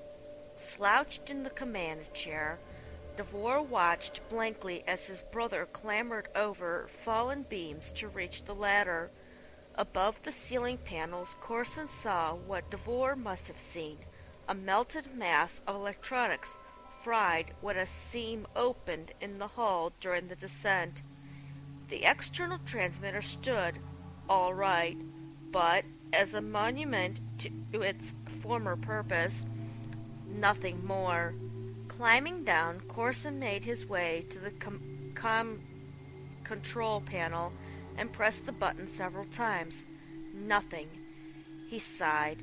Slouched in the command chair, Devorah watched blankly as his brother clambered over fallen beams to reach the ladder. Above the ceiling panels, Corson saw what Devorah must have seen, a melted mass of electronics fried when a seam opened in the hull during the descent. The external transmitter stood, all right, but as a monument to its former purpose, nothing more. Climbing down, Corson made his way to the control panel and pressed the button several times. Nothing. He sighed.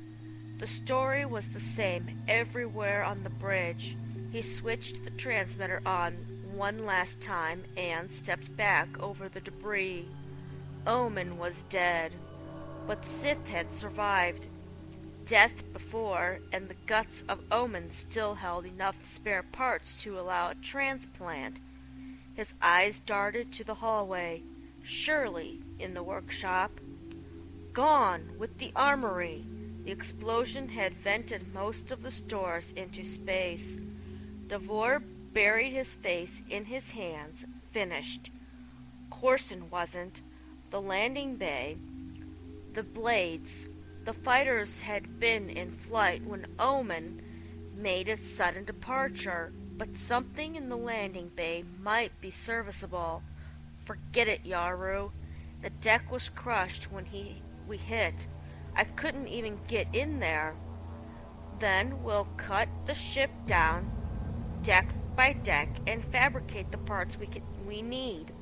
The story was the same everywhere on the bridge. He switched the transmitter on one last time and stepped back over the debris. Omen was dead, but Sith had survived. Death before, and the guts of Omen still held enough spare parts to allow a transplant. His eyes darted to the hallway. Surely in the workshop. Gone with the armory. The explosion had vented most of the stores into space. Devorah buried his face in his hands, finished. Corson wasn't. The landing bay, the blades, the fighters had been in flight when Omen made its sudden departure, but something in the landing bay might be serviceable. Forget it, Yaru. The deck was crushed when we hit. I couldn't even get in there. Then we'll cut the ship down, deck by deck, and fabricate the parts we need.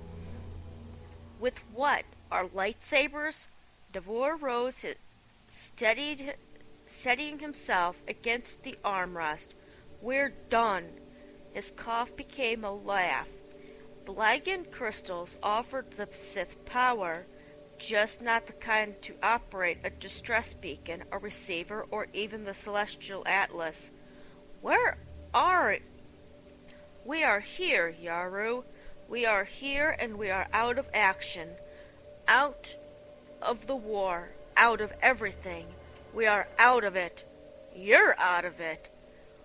With what? Our lightsabers? Devore rose, steadying himself against the armrest. We're done. His cough became a laugh. The Lanyard crystals offered the Sith power, just not the kind to operate a distress beacon, a receiver, or even the celestial atlas. Where are we? Are here, Yaru. We are here, and we are out of action. Out of the war. Out of everything. We are out of it. You're out of it.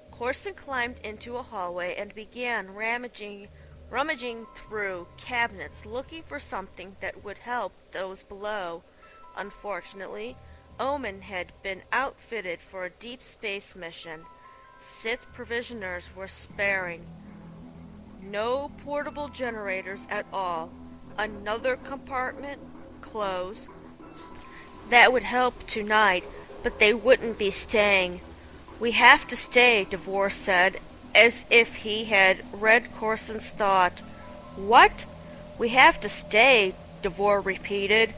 Corson climbed into a hallway and began rummaging through cabinets, looking for something that would help those below. Unfortunately, Omen had been outfitted for a deep space mission. Sith provisioners were sparing. No portable generators at all. Another compartment, close. That would help tonight, but they wouldn't be staying. We have to stay, Devore said, as if he had read Corson's thought. What? We have to stay, Devore repeated.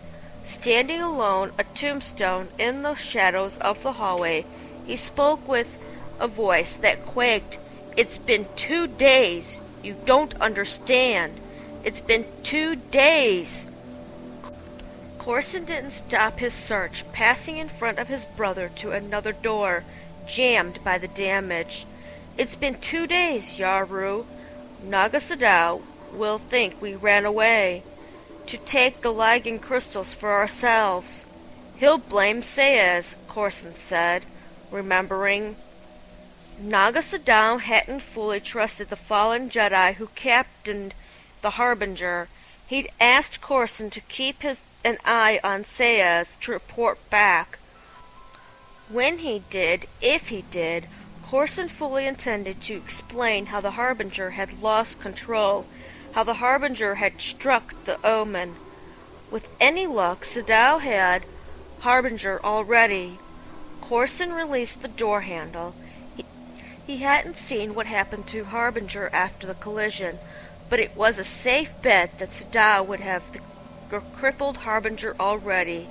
Standing alone, a tombstone in the shadows of the hallway, he spoke with a voice that quaked. It's been 2 days. You don't understand. It's been 2 days. Corson didn't stop his search, passing in front of his brother to another door, jammed by the damage. It's been 2 days, Yaru. Naga Sudo will think we ran away to take the Lanyard crystals for ourselves. He'll blame Sayez, Corson said, remembering. Naga Sudo hadn't fully trusted the fallen Jedi who captained the Harbinger. He'd asked Corson to keep an eye on Sayez to report back. When he did, if he did, Corson fully intended to explain how the Harbinger had lost control, how the Harbinger had struck the Omen. With any luck, Sudo had Harbinger already. Corson released the door handle. He hadn't seen what happened to Harbinger after the collision, but it was a safe bet that Sudo would have the crippled Harbinger already,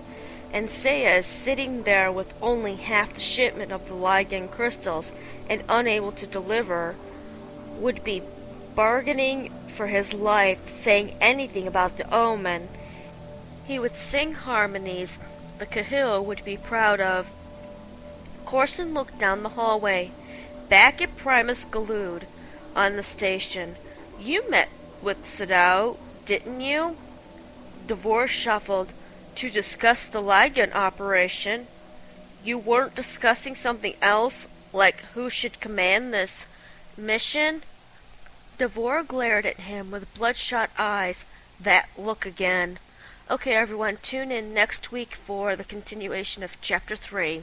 and Sayez, sitting there with only half the shipment of the Lanyard crystals and unable to deliver, would be bargaining for his life, saying anything about the Omen. He would sing harmonies the Kahil would be proud of. Corson looked down the hallway, back at Primus Galud on the station. You met with Sudo, didn't you? Devore shuffled. To discuss the Lanyard operation. You weren't discussing something else, like who should command this mission? Devore glared at him with bloodshot eyes. That look again. Okay, everyone, tune in next week for the continuation of Chapter 3.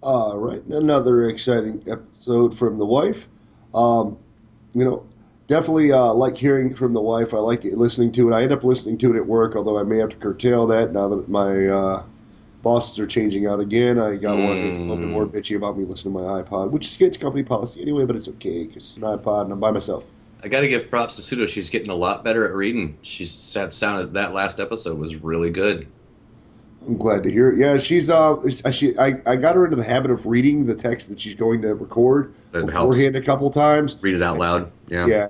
All right, another exciting episode from the wife. Definitely like hearing from the wife. I like listening to it. I end up listening to it at work, although I may have to curtail that now that my bosses are changing out again. I got one that's a little bit more bitchy about me listening to my iPod, which is against company policy anyway, but it's okay because it's an iPod and I'm by myself. I got to give props to Sudo. She's getting a lot better at reading. That last episode was really good. I'm glad to hear it. Yeah, I got her into the habit of reading the text that she's going to record beforehand a couple times. Read it out loud. Yeah. Yeah.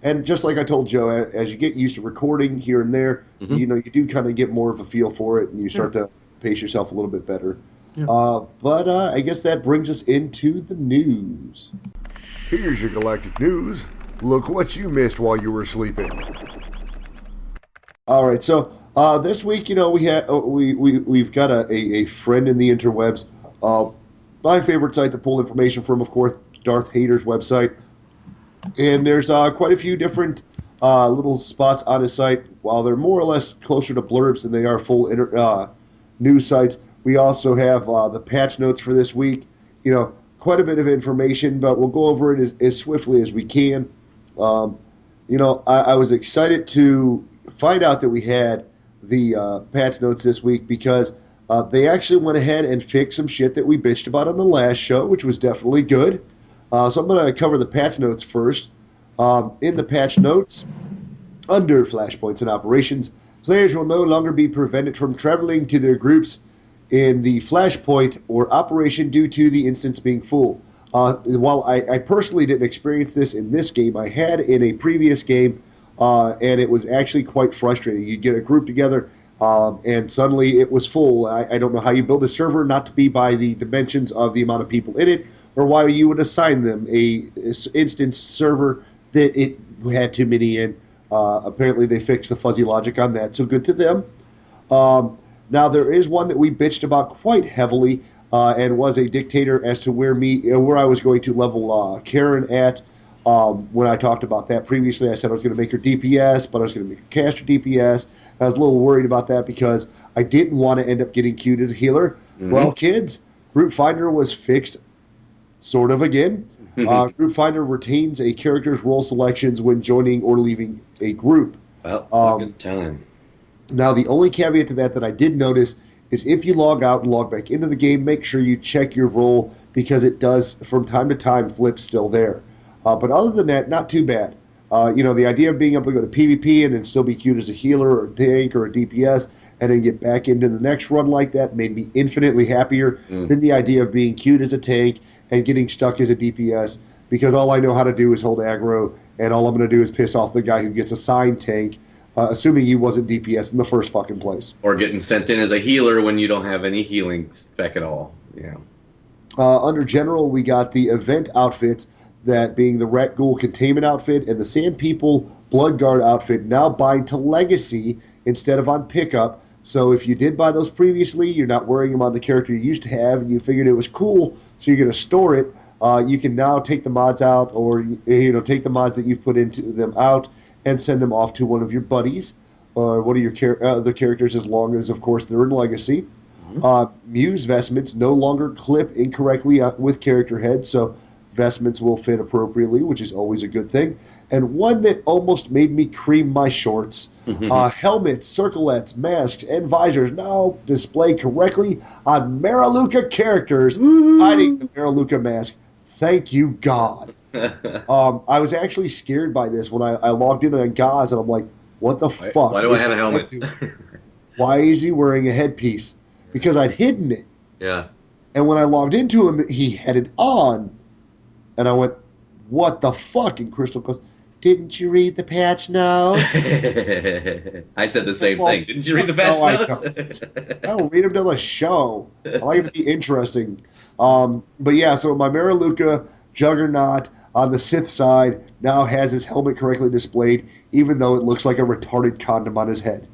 And just like I told Joe, as you get used to recording here and there, you do kind of get more of a feel for it, and you start to pace yourself a little bit better. Yeah. But I guess that brings us into the news. Here's your galactic news. Look what you missed while you were sleeping. All right, so this week, we've got a friend in the interwebs. My favorite site to pull information from, of course, Darth Hader's website. And there's quite a few different little spots on his site. While they're more or less closer to blurbs than they are full news sites, we also have the patch notes for this week. Quite a bit of information, but we'll go over it as swiftly as we can. I was excited to find out that we had the patch notes this week because they actually went ahead and fixed some shit that we bitched about on the last show, which was definitely good. So I'm going to cover the patch notes first. In the patch notes, under flashpoints and operations, players will no longer be prevented from traveling to their groups in the flashpoint or operation due to the instance being full. While I personally didn't experience this in this game, I had in a previous game, and it was actually quite frustrating. You'd get a group together, and suddenly it was full. I don't know how you build a server not to be by the dimensions of the amount of people in it, or why you would assign them a instance server that it had too many in. Apparently they fixed the fuzzy logic on that, so good to them. Now there is one that we bitched about quite heavily, and was a dictator as to where I was going to level Karen at. When I talked about that previously, I said I was going to make her DPS, but I was going to make her caster DPS. I was a little worried about that because I didn't want to end up getting queued as a healer. Mm-hmm. Well, kids, Group Finder was fixed sort of again. Group Finder retains a character's role selections when joining or leaving a group. Well, good time. Now, the only caveat to that I did notice is if you log out and log back into the game, make sure you check your role because it does, from time to time, flip still there. But other than that, not too bad. The idea of being able to go to PvP and then still be queued as a healer or a tank or a DPS and then get back into the next run like that made me infinitely happier than the idea of being queued as a tank and getting stuck as a DPS because all I know how to do is hold aggro and all I'm going to do is piss off the guy who gets assigned tank, assuming he wasn't DPS in the first fucking place. Or getting sent in as a healer when you don't have any healing spec at all. Yeah. Under General, we got the event outfits, that being the Rat Ghoul Containment outfit and the Sand People Blood Guard outfit now bind to Legacy instead of on pickup. So if you did buy those previously, you're not worrying about the character you used to have and you figured it was cool, so you're going to store it. You can now take the mods out or take the mods that you've put into them out and send them off to one of your buddies or one of your other characters as long as, of course, they're in Legacy. Muse vestments no longer clip incorrectly with character head, so vestments will fit appropriately, which is always a good thing. And one that almost made me cream my shorts. Helmets, circlets, masks, and visors now display correctly on Maraluka characters hiding the Maraluka mask. Thank you, God. I was actually scared by this when I logged in on Gaz, and I'm like, what the fuck? Why do I have a helmet? Why is he wearing a headpiece? Because I'd hidden it. Yeah. And when I logged into him, he had it on. And I went, what the fuck? And Crystal goes, didn't you read the patch notes? I said the same thing. Didn't you read the patch notes? I don't read them till the show. I like it to be interesting. But yeah, so my Maraluka Juggernaut on the Sith side now has his helmet correctly displayed, even though it looks like a retarded condom on his head.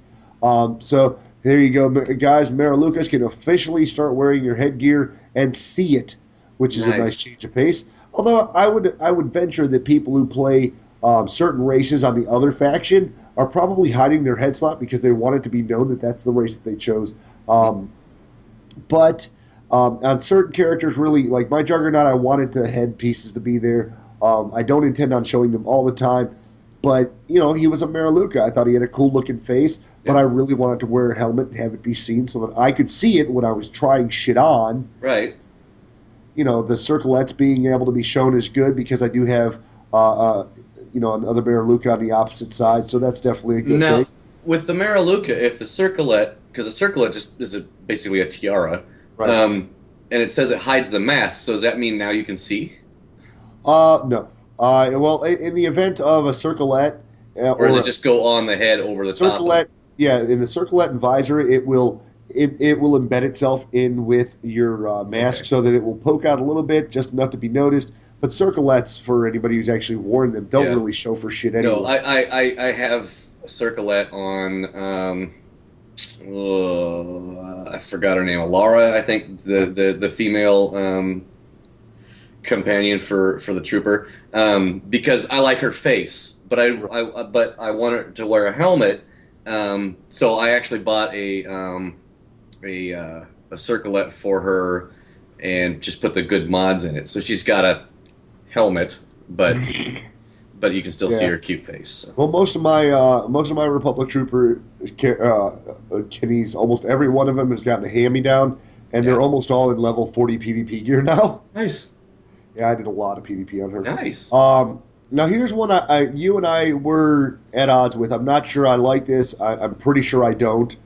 So there you go, guys. Maralukas can officially start wearing your headgear and see it, which is a nice change of pace. Although I would venture that people who play certain races on the other faction are probably hiding their head slot because they want it to be known that that's the race that they chose. But on certain characters, really, like my Juggernaut, I wanted the head pieces to be there. I don't intend on showing them all the time. But, he was a Maraluka. I thought he had a cool-looking face, but I really wanted to wear a helmet and have it be seen so that I could see it when I was trying shit on. Right. The circlettes being able to be shown is good because I do have, another Maraluka on the opposite side, so that's definitely a good thing. Now, with the Maraluka, if the circlet, because the circlet just is basically a tiara, right. And it says it hides the mask, so does that mean now you can see? No. Well, in the event of a circlet... or does it just go on the head over the top? Circlet, yeah, in the circlet and visor, it will embed itself in with your mask so that it will poke out a little bit, just enough to be noticed. But circlets, for anybody who's actually worn them, don't really show for shit anyway. No, I have a circlet on, I forgot her name, Alara, I think, the female companion for the trooper, because I like her face, but I want her to wear a helmet, so I actually bought a circlet for her and just put the good mods in it. So she's got a helmet, but but you can still see Yeah. her cute face. So. Well, most of my Republic Trooper kiddies, almost every one of them has gotten a hand-me-down, and they're almost all in level 40 PvP gear now. Nice. Yeah, I did a lot of PvP on her. Nice. Now here's one you and I were at odds with. I'm not sure I like this. I'm pretty sure I don't,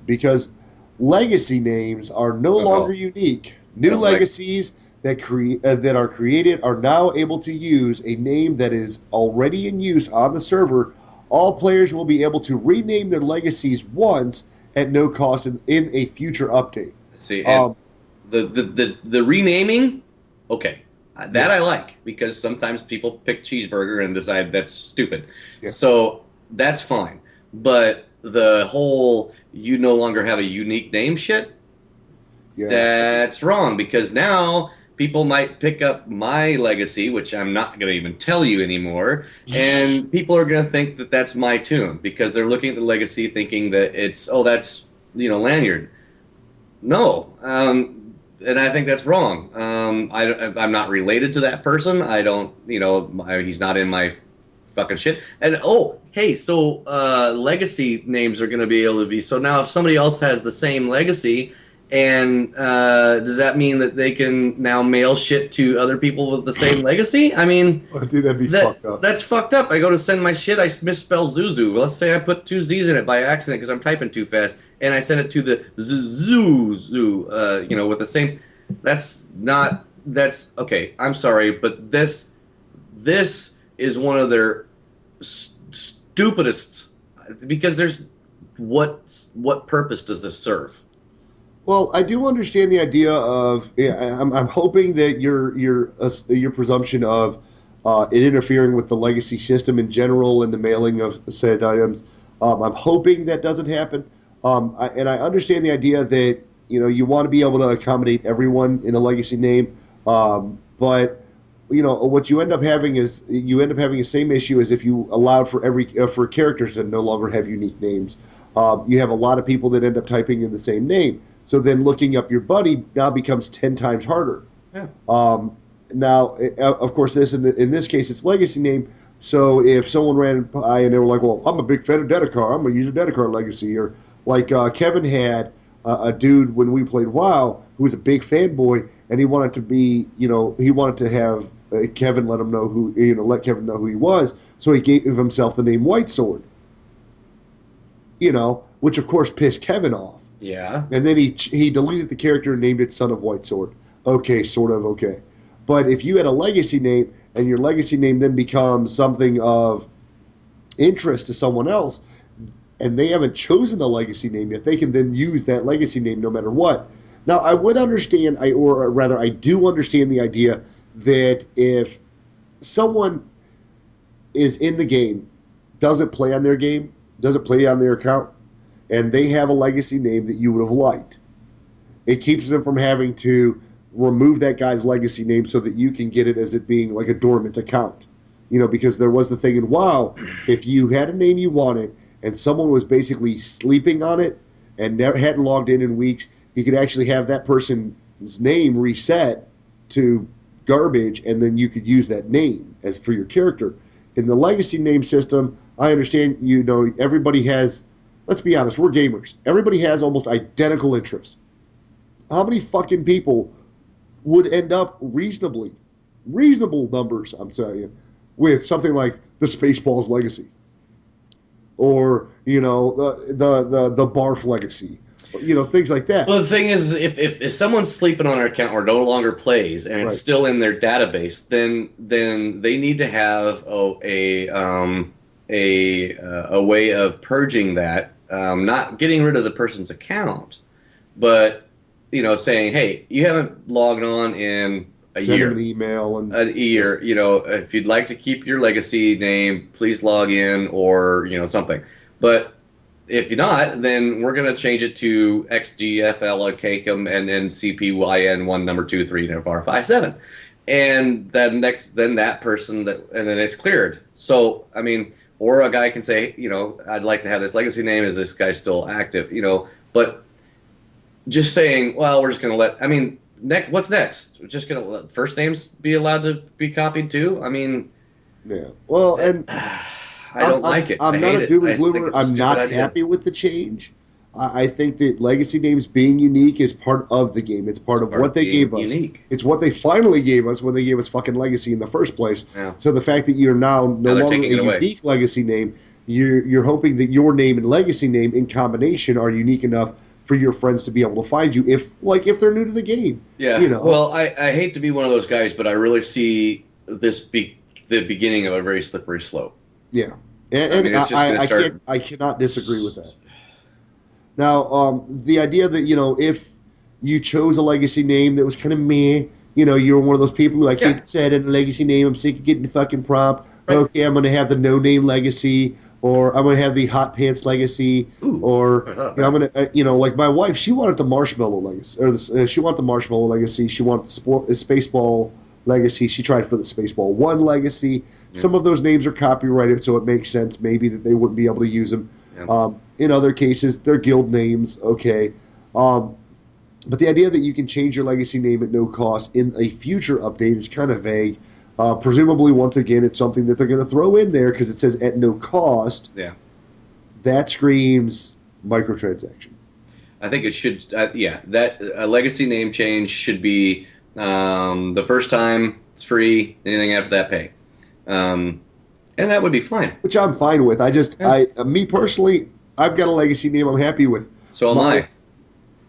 because legacy names are no longer unique. New legacies that are created are now able to use a name that is already in use on the server. All players will be able to rename their legacies once at no cost in a future update. See, and the renaming, okay, that I like, because sometimes people pick cheeseburger and decide that's stupid. Yeah. So that's fine. But the whole you no longer have a unique name shit, that's wrong, because now people might pick up my legacy, which I'm not going to even tell you anymore, and people are going to think that that's my tune, because they're looking at the legacy thinking that it's, that's, Lanyard. No, and I think that's wrong. I'm not related to that person. I don't, he's not in my fucking shit. And hey, so legacy names are going to be able to be. So now if somebody else has the same legacy, and does that mean that they can now mail shit to other people with the same legacy? I mean, dude, that'd be fucked up. That's fucked up. I go to send my shit, I misspell Zuzu. Let's say I put 2 Z's in it by accident because I'm typing too fast, and I send it to the Zuzu, with the same. That's okay. I'm sorry, but this is one of their stupidest, because there's what purpose does this serve? Well, I do understand the idea of. I'm hoping that your presumption of it interfering with the legacy system in general and the mailing of said items. I'm hoping that doesn't happen. And I understand the idea that you want to be able to accommodate everyone in a legacy name, but what you end up having is the same issue as if you allowed for characters that no longer have unique names. You have a lot of people that end up typing in the same name. So then looking up your buddy now becomes 10 times harder. Yeah. Now, of course, in this case, it's legacy name. So if someone ran by and they were like, well, I'm a big fan of Dedekar, I'm going to use a Dedekar legacy. Or like Kevin had a dude when we played WoW who was a big fanboy, and he wanted to be, he wanted to have Kevin let Kevin know who he was. So he gave himself the name White Sword. Which of course pissed Kevin off. Yeah. And then he deleted the character and named it Son of White Sword. Okay, sort of okay. But if you had a legacy name and your legacy name then becomes something of interest to someone else, and they haven't chosen the legacy name yet, they can then use that legacy name no matter what. Now, I would understand, I do understand the idea that if someone is in the game, doesn't play on their game, doesn't play on their account, and they have a legacy name that you would have liked, it keeps them from having to remove that guy's legacy name so that you can get it as it being like a dormant account. Because there was the thing in WoW, if you had a name you wanted and someone was basically sleeping on it and hadn't logged in weeks, you could actually have that person's name reset to garbage, and then you could use that name as for your character. In the legacy name system, I understand, everybody has, let's be honest, we're gamers. Everybody has almost identical interest. How many fucking people would end up reasonable numbers, I'm telling you, with something like the Spaceballs legacy, or the Barf legacy, things like that. Well, the thing is, if someone's sleeping on our account or no longer plays and it's still in their database, then they need to have a way of purging that, not getting rid of the person's account, but saying, hey, you haven't logged on in a year. Send them an email and a year. If you'd like to keep your legacy name, please log in, or something. But if you're not, then we're going to change it to XGFL and then CPYN1 number 2 3 4 5 7, and then that person and then it's cleared. So I mean, or a guy can say, I'd like to have this legacy name. Is this guy still active? But just saying, well, we're just going to what's next? We're just going to let first names be allowed to be copied too? I mean, Yeah. Well, and I don't like it. I'm I not hate a it. doom and I think gloomer. it's a I'm stupid not idea. happy with the change. I think that legacy names being unique is part of the game. It's part of Part what they being gave us. unique. It's what they finally gave us when they gave us fucking legacy in the first place. Yeah. So the fact that you're now no they're longer a taking it away. unique legacy name, you're hoping that your name and legacy name in combination are unique enough for your friends to be able to find you if they're new to the game. Yeah. You know. Well, I hate to be one of those guys, but I really see this be the beginning of a very slippery slope. Yeah. I And mean, it's just going to start. I cannot disagree with that. Now, the idea that, if you chose a legacy name that was kind of meh, you're one of those people who I can't set in a legacy name. I'm sick of getting the fucking prompt. Right. Okay, I'm going to have the no name legacy, or I'm going to have the hot pants legacy, or I'm going to, like my wife, she wanted the marshmallow legacy, or she wanted the marshmallow legacy. She wanted the Spaceball legacy. She tried for the Spaceball 1 legacy. Yeah. Some of those names are copyrighted, so it makes sense maybe that they wouldn't be able to use them. Yeah. In other cases, they're guild names, okay. But the idea that you can change your legacy name at no cost in a future update is kind of vague. Presumably, once again, it's something that they're going to throw in there because it says at no cost. Yeah. That screams microtransaction. I think it should, that a legacy name change should be the first time it's free, anything after that pay. And that would be fine. Which I'm fine with. Me personally, I've got a legacy name I'm happy with. So am I.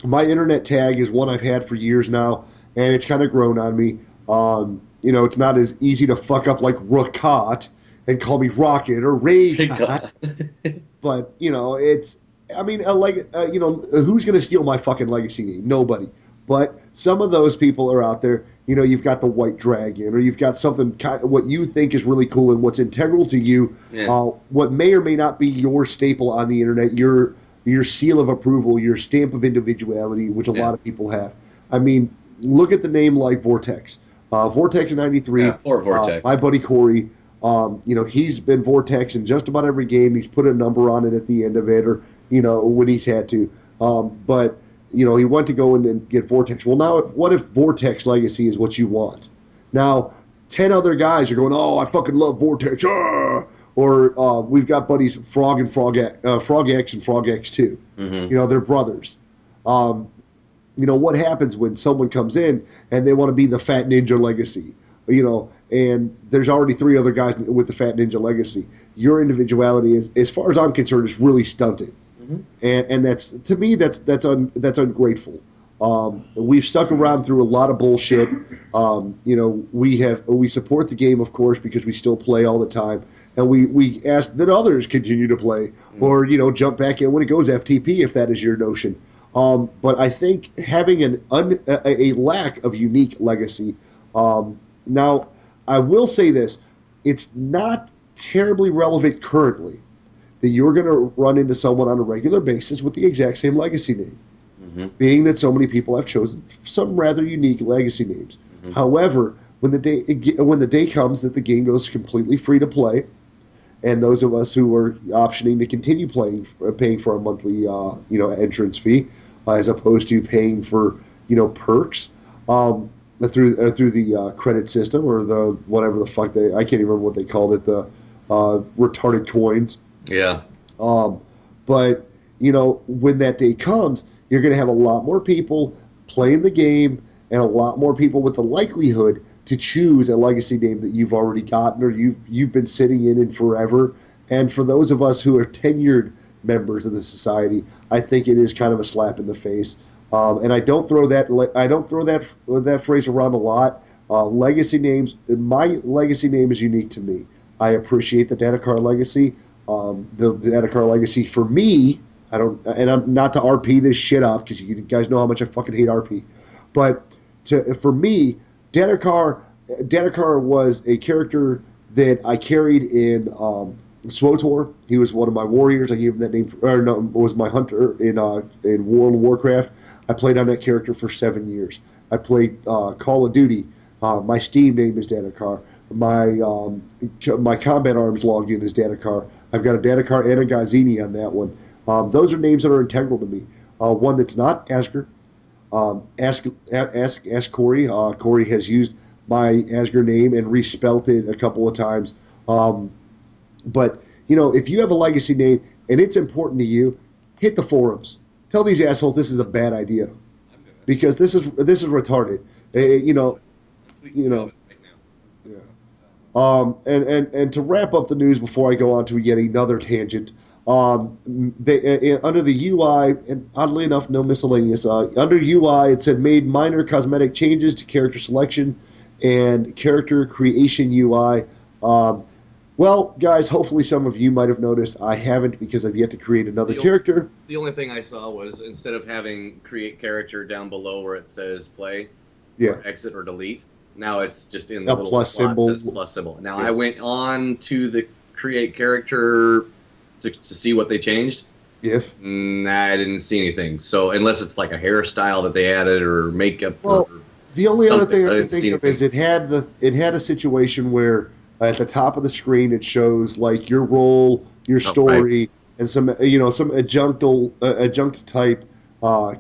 My internet tag is one I've had for years now, and it's kind of grown on me. It's not as easy to fuck up like Rocket and call me Rocket or Raycott. But, who's going to steal my fucking legacy name? Nobody. But some of those people are out there. You've got the White Dragon, or you've got something, what you think is really cool and what's integral to you, what may or may not be your staple on the internet, your seal of approval, your stamp of individuality, which a lot of people have. I mean, look at the name like Vortex. Vortex 93. Poor Vortex. My buddy Corey, he's been Vortex in just about every game. He's put a number on it at the end of it, or, when he's had to. But he went to go in and get Vortex. Well, now, what if Vortex Legacy is what you want? Now, 10 other guys are going, oh, I fucking love Vortex. Or we've got buddies Frog and Frog X and Frog X2. Mm-hmm. They're brothers. What happens when someone comes in and they want to be the Fat Ninja Legacy? And there's already 3 other guys with the Fat Ninja Legacy. Your individuality is, as far as I'm concerned, is really stunted. Mm-hmm. And that's, to me, that's ungrateful. We've stuck around through a lot of bullshit. We support the game, of course, because we still play all the time, and we ask that others continue to play, or jump back in when it goes FTP if that is your notion. But I think having a lack of unique legacy. Now, I will say this: it's not terribly relevant currently that you're going to run into someone on a regular basis with the exact same legacy name. Mm-hmm. Being that so many people have chosen some rather unique legacy names. Mm-hmm. However, when the day comes that the game goes completely free to play, and those of us who are optioning to continue paying for a monthly entrance fee, as opposed to paying for perks through the credit system, or the whatever the fuck I can't even remember what they called it, the retarded coins. Yeah. But when that day comes, you're going to have a lot more people playing the game, and a lot more people with the likelihood to choose a legacy name that you've already gotten, or you've been sitting in forever. And for those of us who are tenured members of the society, I think it is kind of a slap in the face. And I don't throw that phrase around a lot. Legacy names. My legacy name is unique to me. I appreciate the Datakar legacy. The Datakar legacy for me, I'm not to RP this shit up, because you guys know how much I fucking hate RP. But for me, Datakar was a character that I carried in SWTOR. He was one of my warriors. I gave him that name. Was my hunter in World of Warcraft. I played on that character for 7 years. I played Call of Duty. My Steam name is Datakar. My combat arms login is Datakar. I've got a Datakar and a Gazini on that one. Those are names that are integral to me. One that's not Asger. Ask Corey. Corey has used my Asger name and respelt it a couple of times. But if you have a legacy name and it's important to you, hit the forums. Tell these assholes this is a bad idea because this is retarded. You know. Yeah. And to wrap up the news before I go on to yet another tangent, under the UI, and oddly enough, no miscellaneous. Under UI, it said made minor cosmetic changes to character selection and character creation UI. Well, guys, hopefully some of you might have noticed. I haven't because I've yet to create another character. The only thing I saw was instead of having create character down below where it says play, or exit or delete, now it's just in the little plus slot symbol. says plus symbol. Now I went on to the create character to see what they changed. I didn't see anything. So unless it's like a hairstyle that they added or makeup. Well, the only other thing I can think of is it had a situation where at the top of the screen it shows like your role, your story, and some adjunct type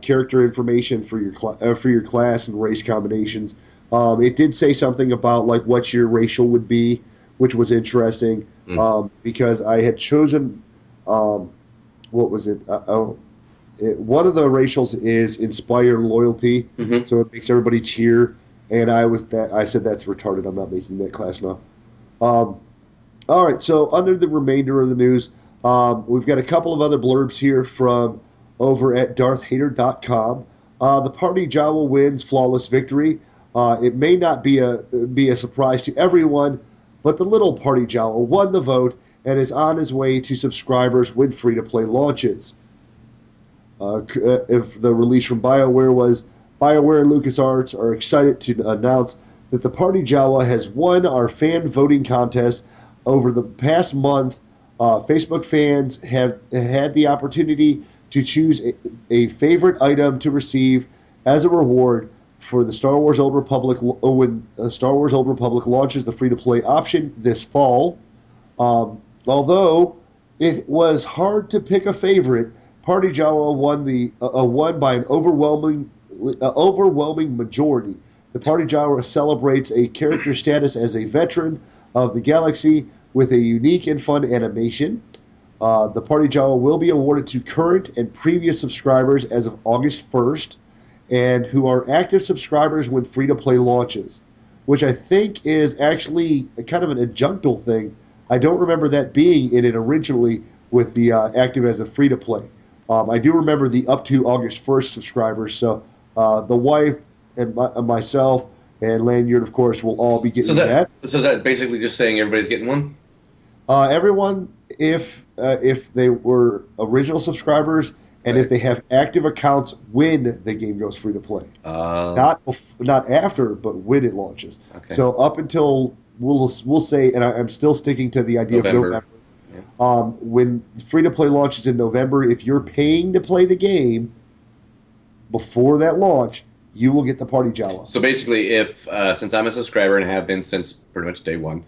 character information for your class and race combinations. It did say something about like what your racial would be, which was interesting because I had chosen what was it? One of the racials is inspire loyalty, so it makes everybody cheer. And I said that's retarded. I'm not making that class now. All right, so under the remainder of the news, we've got a couple of other blurbs here from over at DarthHater.com. The party Jawa wins flawless victory. It may not be a surprise to everyone, but the little party Jawa won the vote and is on his way to subscribers when free-to-play launches. If the release from BioWare was, BioWare and LucasArts are excited to announce that the Party Jawa has won our fan voting contest. Over the past month, Facebook fans have had the opportunity to choose a favorite item to receive as a reward for the Star Wars Old Republic when Star Wars Old Republic launches the free-to-play option this fall. Although it was hard to pick a favorite, Party Jawa won by an overwhelming majority. The Party Jawa celebrates a character status as a veteran of the galaxy with a unique and fun animation. The Party Jawa will be awarded to current and previous subscribers as of August 1st, and who are active subscribers when free-to-play launches, which I think is actually kind of an adjunctal thing. I don't remember that being in it originally with the active as a free-to-play. I do remember the up to August 1st subscribers, so the wife and myself and Lanyard, of course, will all be getting that. So is that basically just saying everybody's getting one? Everyone, if they were original subscribers, and if they have active accounts when the game goes free to play, not after, but when it launches. Okay. So up until we'll say, and I'm still sticking to the idea of November. Yeah. When free to play launches in November, if you're paying to play the game before that launch, you will get the Party Jawa. So basically, if since I'm a subscriber and have been since pretty much day one,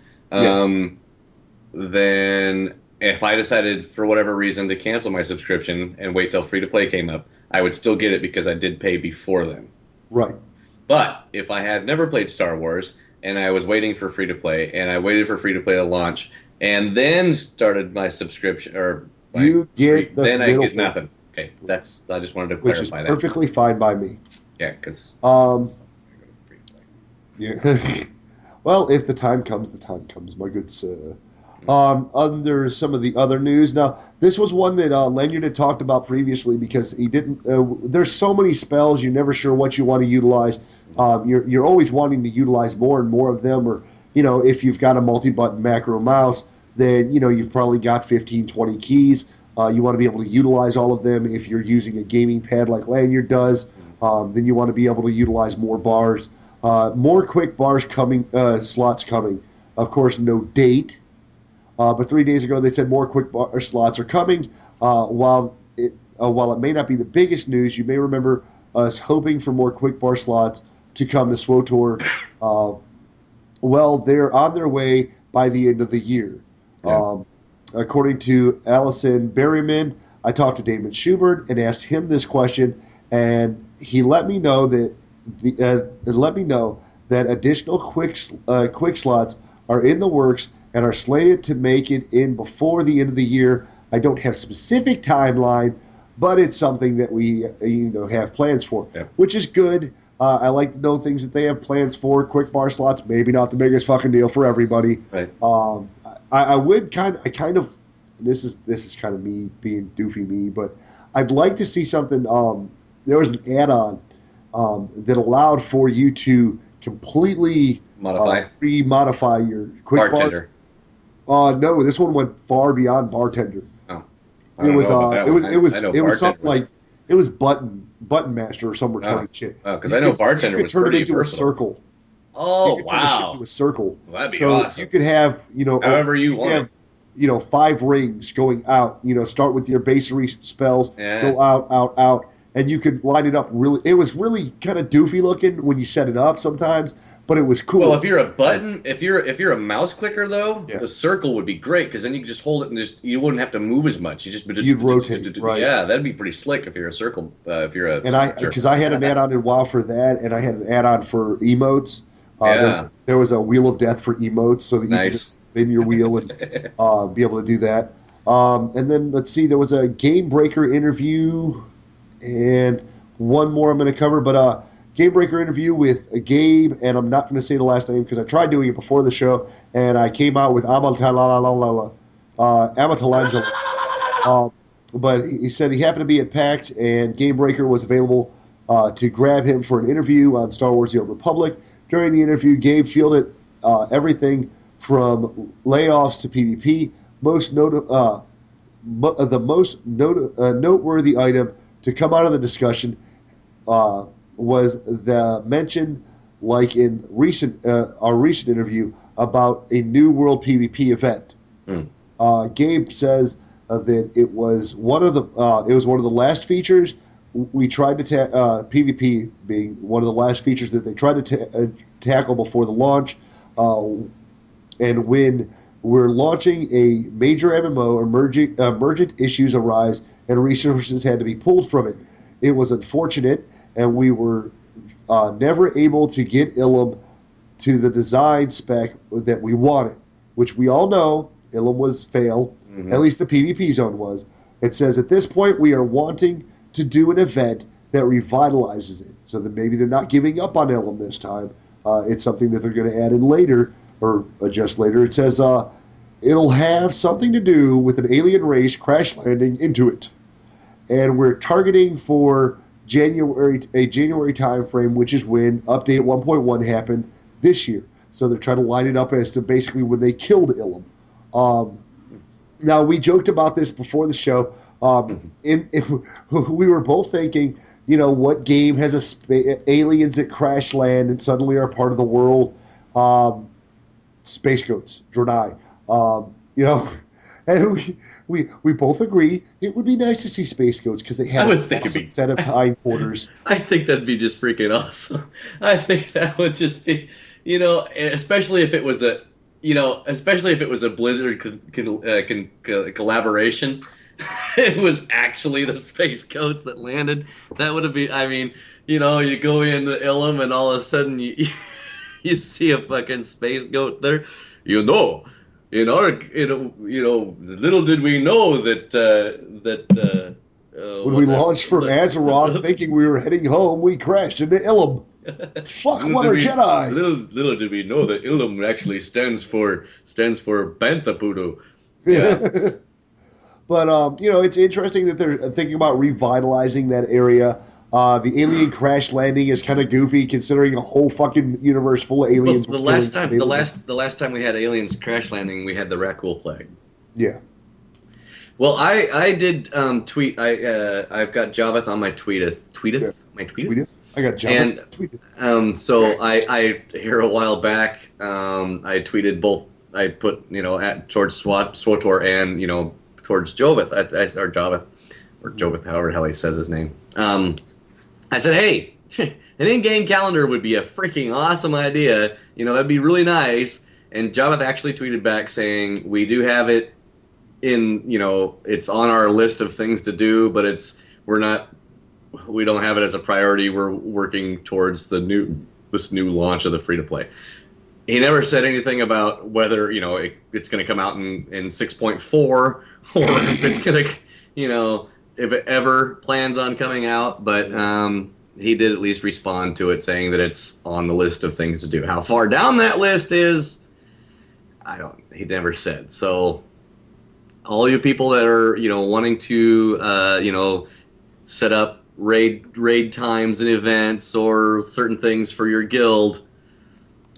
then if I decided for whatever reason to cancel my subscription and wait till free-to-play came up, I would still get it because I did pay before then. Right. But if I had never played Star Wars and I was waiting for free-to-play and I waited for free-to-play to launch and then started my subscription, I get nothing. Okay, I just wanted to clarify that. Which is perfectly fine by me. Yeah, because yeah. Well, if the time comes, the time comes, my good sir. Under some of the other news, now this was one that Lanyard had talked about previously because he didn't. There's so many spells, you're never sure what you want to utilize. You're always wanting to utilize more and more of them, or if you've got a multi-button macro mouse, then you've probably got 15, 20 keys. You want to be able to utilize all of them. If you're using a gaming pad like Lanyard does, then you want to be able to utilize more bars, more quick bars coming, slots coming. Of course, no date. But 3 days ago, they said more quick bar slots are coming. While it may not be the biggest news, you may remember us hoping for more quick bar slots to come to SWTOR. Well, they're on their way by the end of the year. Yeah. According to Allison Berryman, I talked to Damon Schubert and asked him this question, and he let me know that additional quick slots are in the works and are slated to make it in before the end of the year. I don't have specific timeline, but it's something that we have plans for, which is good. I like to know things that they have plans for. Quick bar slots, maybe not the biggest fucking deal for everybody. Right. I would kind of. This is kind of me being doofy me, but I'd like to see something. There was an add-on that allowed for you to completely re-modify your quick bartender. No, this one went far beyond bartender. Oh, it was something like it was button master or some retarded shit. Oh, because I know bartender was pretty into versatile. A circle. Oh, you could turn the shit into a circle. Well, that'd be so awesome. You could have however you want. 5 rings going out. Start with your basery spells, go out, and you could line it up really. It was really kind of doofy looking when you set it up sometimes, but it was cool. Well, if you're a mouse clicker though, the circle would be great because then you can just hold it and you wouldn't have to move as much. You'd rotate, right? Yeah, that'd be pretty slick if you're a circle. If you're a because I had an add-on in WoW for that, and I had an add-on for emotes. There was a wheel of death for emotes, so that you could just spin your wheel and be able to do that. And then let's see, there was a Game Breaker interview, and one more I'm going to cover. But Game Breaker interview with Gabe, and I'm not going to say the last name because I tried doing it before the show, and I came out with Amatalangela. But he said he happened to be at PAX, and Game Breaker was available to grab him for an interview on Star Wars: The Old Republic. During the interview, Gabe fielded everything from layoffs to PvP. The most noteworthy item to come out of the discussion was the mention, like in our recent interview, about a new World PvP event. Gabe says that it was one of the last features. We tried to PvP being one of the last features that they tried to tackle before the launch, and when we're launching a major MMO, emergent issues arise and resources had to be pulled from it. It was unfortunate, and we were never able to get Ilum to the design spec that we wanted, which we all know Ilum was failed. Mm-hmm. At least the PvP zone was. It says at this point we are wanting to do an event that revitalizes it, so that maybe they're not giving up on Ilum this time. It's something that they're going to add in later or adjust later. It says it'll have something to do with an alien race crash landing into it, and we're targeting for a January time frame, which is when update 1.1 happened this year. So they're trying to line it up as to basically when they killed Ilum. Now, we joked about this before the show. We were both thinking, what game has aliens that crash land and suddenly are part of the world? Space Goats, Draenei. And we both agree it would be nice to see Space Goats because they have an awesome set of hindquarters. I think that'd be just freaking awesome. I think that would just be, especially if it was a Blizzard collaboration. It was actually the Space Goats that landed. That would have been. You go into Ilum and all of a sudden you see a fucking Space Goat there. Little did we know that when we launched from Azeroth, thinking we were heading home, we crashed into Ilum. Fuck, what are Jedi? Little did we know that Ilum actually stands for Bantapudo. Yeah. But it's interesting that they're thinking about revitalizing that area. The alien crash landing is kind of goofy, considering a whole fucking universe full of aliens. Well, the last time we had aliens crash landing, we had the Rakul plague. Yeah. Well, I did tweet. I've got Javeth on my tweeteth. Yeah. My tweeteth. I got Javeth. And so I here a while back, I tweeted both. I put towards SWTOR and towards Joveth or Javeth or Joveth, however the hell he says his name. I said, hey, an in-game calendar would be a freaking awesome idea. That'd be really nice. And Javeth actually tweeted back saying, we do have it in, it's on our list of things to do, but we don't have it as a priority. We're working towards this new launch of the free-to-play. he never said anything about whether it's going to come out in 6.4 or if it's going to if it ever plans on coming out. But he did at least respond to it, saying that it's on the list of things to do. How far down that list is, he never said. So all you people that are wanting to set up raid times and events or certain things for your guild,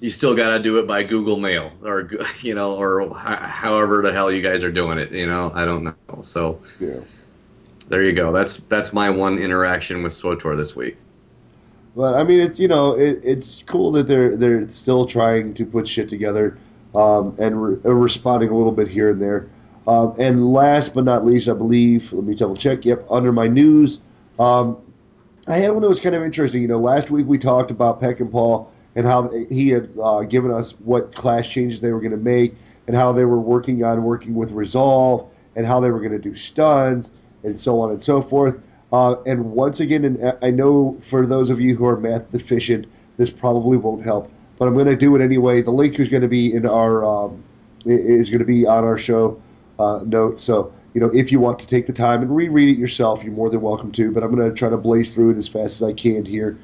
you still got to do it by Google Mail or or however the hell you guys are doing it. I don't know. So Yeah. there you go. That's my one interaction with SWTOR this week. But I mean, it's it's cool that they're still trying to put shit together, and responding a little bit here and there. And last but not least, I believe, let me double check. Yep, under my news, I had one that was kind of interesting. Last week we talked about Peck and Paul and how he had given us what class changes they were going to make and how they were working with Resolve and how they were going to do stuns and so on and so forth. And once again, and I know for those of you who are math deficient, this probably won't help, but I'm going to do it anyway. The link is going to be in our on our show notes. So if you want to take the time and reread it yourself, you're more than welcome to. But I'm going to try to blaze through it as fast as I can here.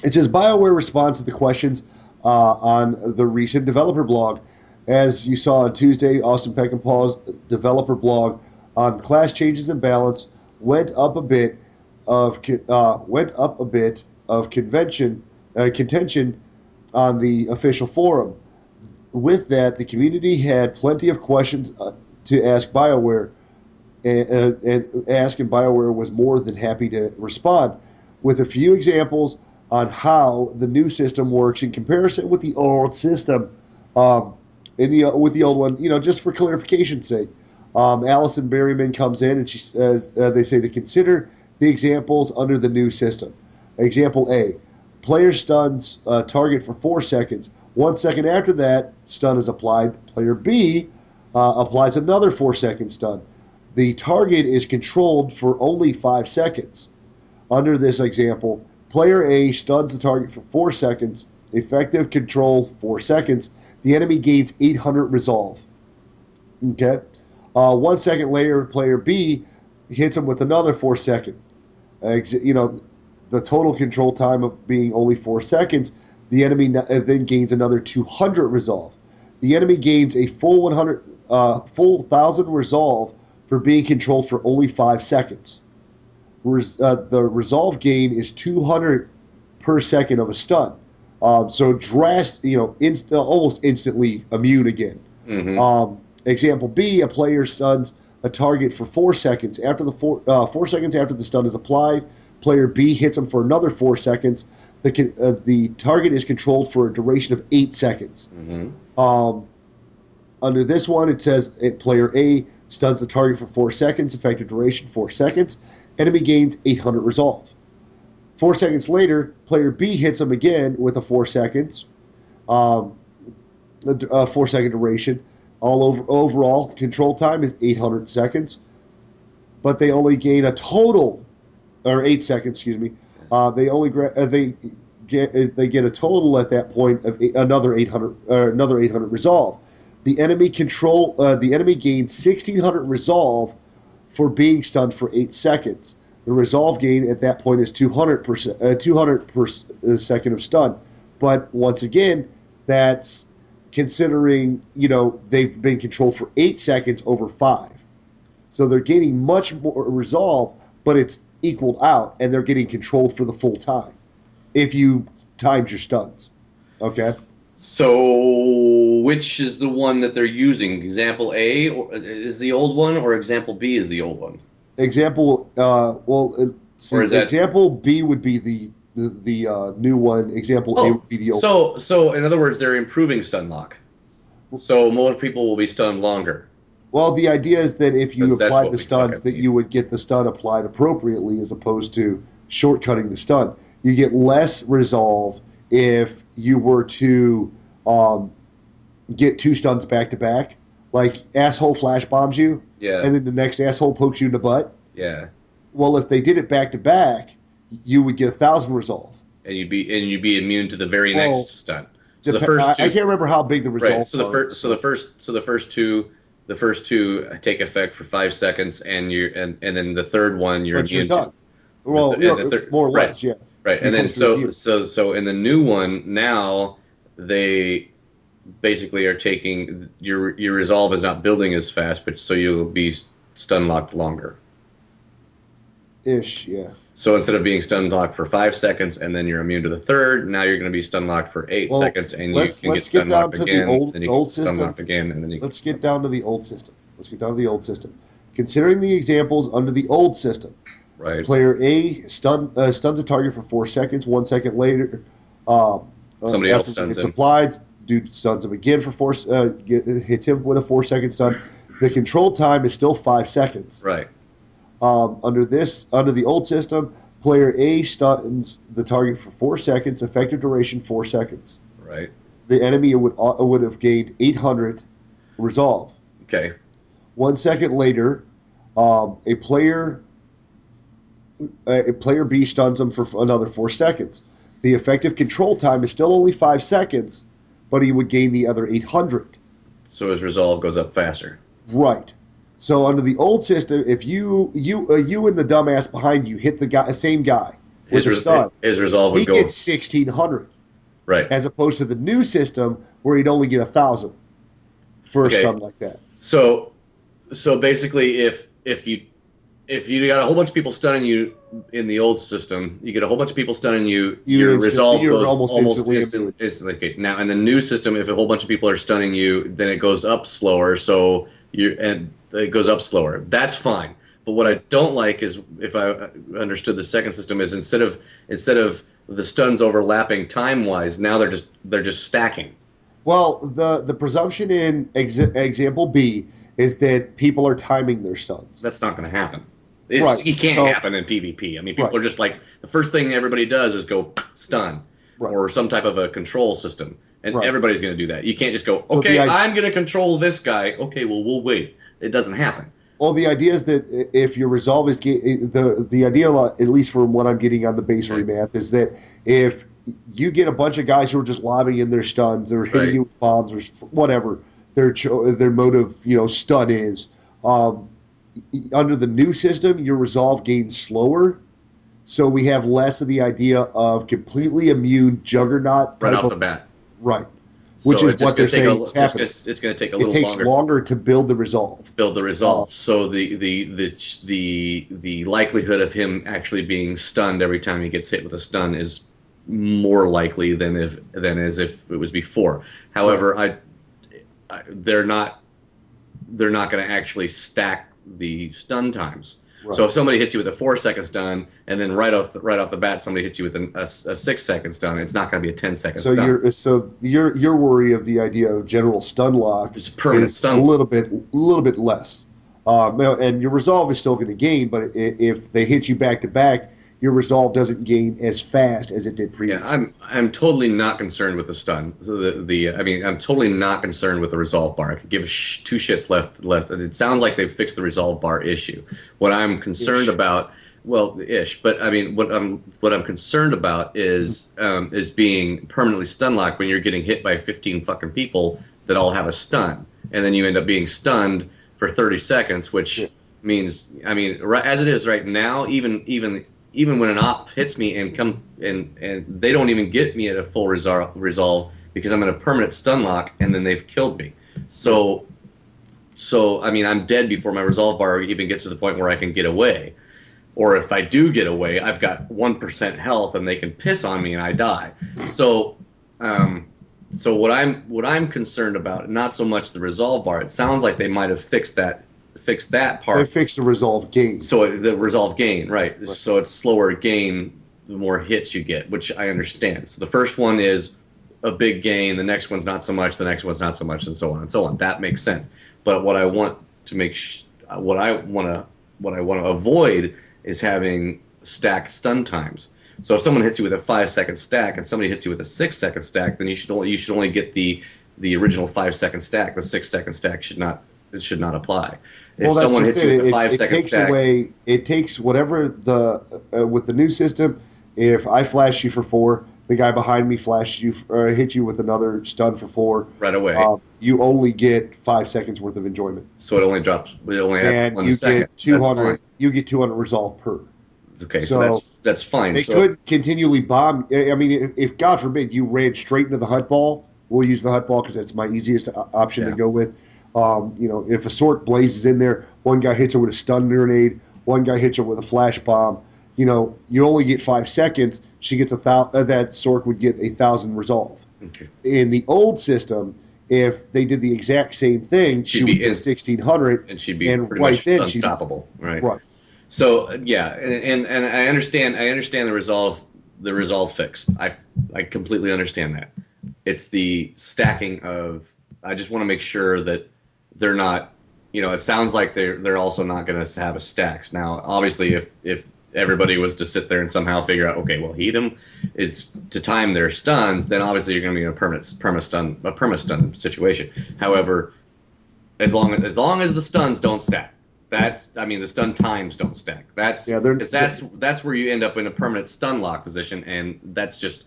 It says BioWare responds to the questions on the recent developer blog. As you saw on Tuesday, Austin Peck and Paul's developer blog on class changes and balance went up a bit of contention on the official forum. With that, the community had plenty of questions to ask BioWare, and BioWare was more than happy to respond with a few examples on how the new system works in comparison with the old system. With the old one, just for clarification's sake. Allison Berryman comes in and she says, they say to consider the examples under the new system. Example A, player stuns target for 4 seconds. 1 second after that stun is applied, player B applies another 4-second stun. The target is controlled for only 5 seconds. Under this example, player A stuns the target for 4 seconds, effective control 4 seconds. The enemy gains 800 resolve. Okay? 1 second later, player B hits him with another 4 second. The total control time of being only 4 seconds, the enemy then gains another 200 resolve. The enemy gains a full 1,000 resolve for being controlled for only 5 seconds. The resolve gain is 200 per second of a stun. So almost instantly immune again. Mm-hmm. Example B, a player stuns a target for 4 seconds. After the 4 seconds after the stun is applied, player B hits him for another 4 seconds. The target is controlled for a duration of 8 seconds. Mm-hmm. Under this one, it says player A stuns the target for 4 seconds, effective duration 4 seconds. Enemy gains 800 resolve. 4 seconds later, player B hits him again with a 4 seconds, 4 second duration. Overall control time is 800 seconds, but they only gain a total, or 8 seconds. Excuse me. They get a total at that point of another 800 resolve. The enemy gains 1,600 resolve for being stunned for 8 seconds. The resolve gain at that point is 200 per second of stun. But once again, that's considering they've been controlled for 8 seconds over 5. So they're gaining much more resolve, but it's equaled out, and they're getting controlled for the full time if you timed your stuns. Okay? So which is the one that they're using? Example A is the old one, or example B is the old one? Example example B would be the new one. Example A would be the old one. So in other words, they're improving stun lock. So more people will be stunned longer. Well, the idea is that if you apply the stuns, that you would get the stun applied appropriately as opposed to shortcutting the stun. You get less resolve if you were to get 2 stuns back to back. Like, asshole flash bombs you, and then the next asshole pokes you in the butt. Yeah. Well, if they did it back to back, you would get 1,000 resolve. and you'd be immune to the very Well, next stun. So the first I two, can't remember how big the right? resolve part is. So the first two take effect for 5 seconds, and then the third one you're But you're immune to. done. Well, more or Right, less, yeah. right, and then Becomes your immune. so in the new one now they basically are taking your resolve is not building as fast, but so you'll be stun locked longer. Ish, yeah. So instead of being stun locked for 5 seconds and then you're immune to the third, now you're going to be stun locked for 8 seconds, and you can get stun locked again. Then you get stun locked again, and then you. Let's get down to the old system. Considering the examples under the old system, Right. player A stuns a target for 4 seconds. 1 second later, Somebody else after stuns it's him. applied. Dude stuns him again for hits him with a 4 second stun. The control time is still 5 seconds. Right. Under the old system, player A stuns the target for 4 seconds. Effective duration 4 seconds. Right. The enemy would have gained 800 resolve. Okay. 1 second later, a player B stuns him for another 4 seconds. The effective control time is still only 5 seconds, but he would gain the other 800. So his resolve goes up faster. Right. So under the old system, if you and the dumbass behind you hit the same guy with a stun, his resolve he would go. gets 1,600. Right. As opposed to the new system where he'd only get 1,000 for a Okay. stun like that. So basically, if you got a whole bunch of people stunning you in the old system, you get a whole bunch of people stunning you. Your resolve goes almost instantly. Okay. Now in the new system, if a whole bunch of people are stunning you, then it goes up slower. So it goes up slower. That's fine. But what I don't like is, if I understood the second system, is instead of the stuns overlapping time wise, now they're just stacking. Well, the presumption in example B is that people are timing their stuns. That's not going to happen. Right. It can't happen in PvP. I mean, people are just like, the first thing everybody does is go stun, or some type of a control system, and everybody's going to do that. You can't just go, okay, I'm going to control this guy. Okay, well, we'll wait. It doesn't happen. Well, the idea is that if your resolve is the idea, at least from what I'm getting on the base remath, is that if you get a bunch of guys who are just lobbing in their stuns or hitting you with bombs or whatever their mode of stun is, under the new system, your resolve gains slower, so we have less of the idea of completely immune juggernaut right off the bat. Right. Which is what they're saying is happening. It's going to take a little longer. It takes longer to build the resolve. So the likelihood of him actually being stunned every time he gets hit with a stun is more likely than as if it was before. However, they're not going to actually stack the stun times. Right. So if somebody hits you with a 4 second stun, and then right off the bat somebody hits you with a 6 second stun, it's not going to be a 10 second stun. Your worry of the idea of general stun lock is stun. A little bit less. And your resolve is still going to gain, but if they hit you back to back, your resolve doesn't gain as fast as it did previously. Yeah, I'm totally not concerned with the stun. So I'm totally not concerned with the resolve bar. I could give two shits left. It sounds like they've fixed the resolve bar issue. What I'm concerned about, but I mean, what I'm concerned about is being permanently stun locked when you're getting hit by 15 fucking people that all have a stun, and then you end up being stunned for 30 seconds, which means, I mean, as it is right now, even when an op hits me and they don't even get me at a full resolve because I'm in a permanent stun lock, and then they've killed me. So I mean, I'm dead before my resolve bar even gets to the point where I can get away. Or if I do get away, I've got 1% health and they can piss on me and I die. So what I'm concerned about, not so much the resolve bar. It sounds like they might have fixed that part. They fixed the resolve gain. So the resolve gain, right? So it's slower gain the more hits you get, which I understand. So the first one is a big gain, the next one's not so much, the next one's not so much, and so on and so on. That makes sense. But what I want to avoid is having stacked stun times. So if someone hits you with a 5 second stack and somebody hits you with a 6 second stack, then you should only get the original 5 second stack. The 6 second stack should not apply. If someone hits you with a 5 second stack, it takes whatever with the new system, If I flash you for 4, the guy behind me flashes you or hit you with another stun for 4. Right away. You only get 5 seconds worth of enjoyment, So it only drops. It only adds and 1 you second. get 200. You get 200 resolve per. Okay, so that's fine. They could continually bomb. I mean, if God forbid you ran straight into the hut ball, we'll use the hut ball because that's my easiest option to go with. If a Sork blazes in there, one guy hits her with a stun grenade, one guy hits her with a flash bomb. You only get 5 seconds. She gets that Sork would get 1,000 resolve. Okay. In the old system, if they did the exact same thing, she would get 1,600, and she'd be pretty much unstoppable. Right. So and I understand the resolve fix. I completely understand that. It's the stacking of. I just want to make sure that they're not. It sounds like they're also not going to have a stacks. Now, obviously, if everybody was to sit there and somehow figure out, okay, well, heat them is to time their stuns, then obviously you're going to be in a perma stun situation. However, as long as the stuns don't stack. The stun times don't stack. That's where you end up in a permanent stun lock position, and that's just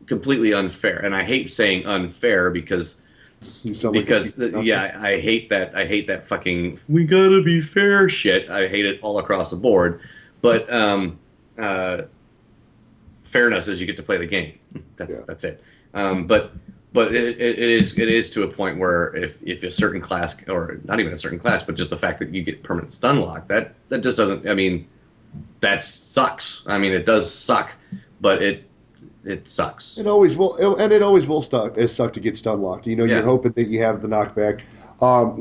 completely unfair. And I hate saying unfair because I hate that fucking we gotta be fair shit. I hate it all across the board. But fairness is you get to play the game. That's it. But it is to a point where if a certain class, or not even a certain class, but just the fact that you get permanent stun lock, that just doesn't. I mean, that sucks. I mean, it does suck, but it sucks. It always will, and it always will suck to get stun locked. You're hoping that you have the knockback. I'm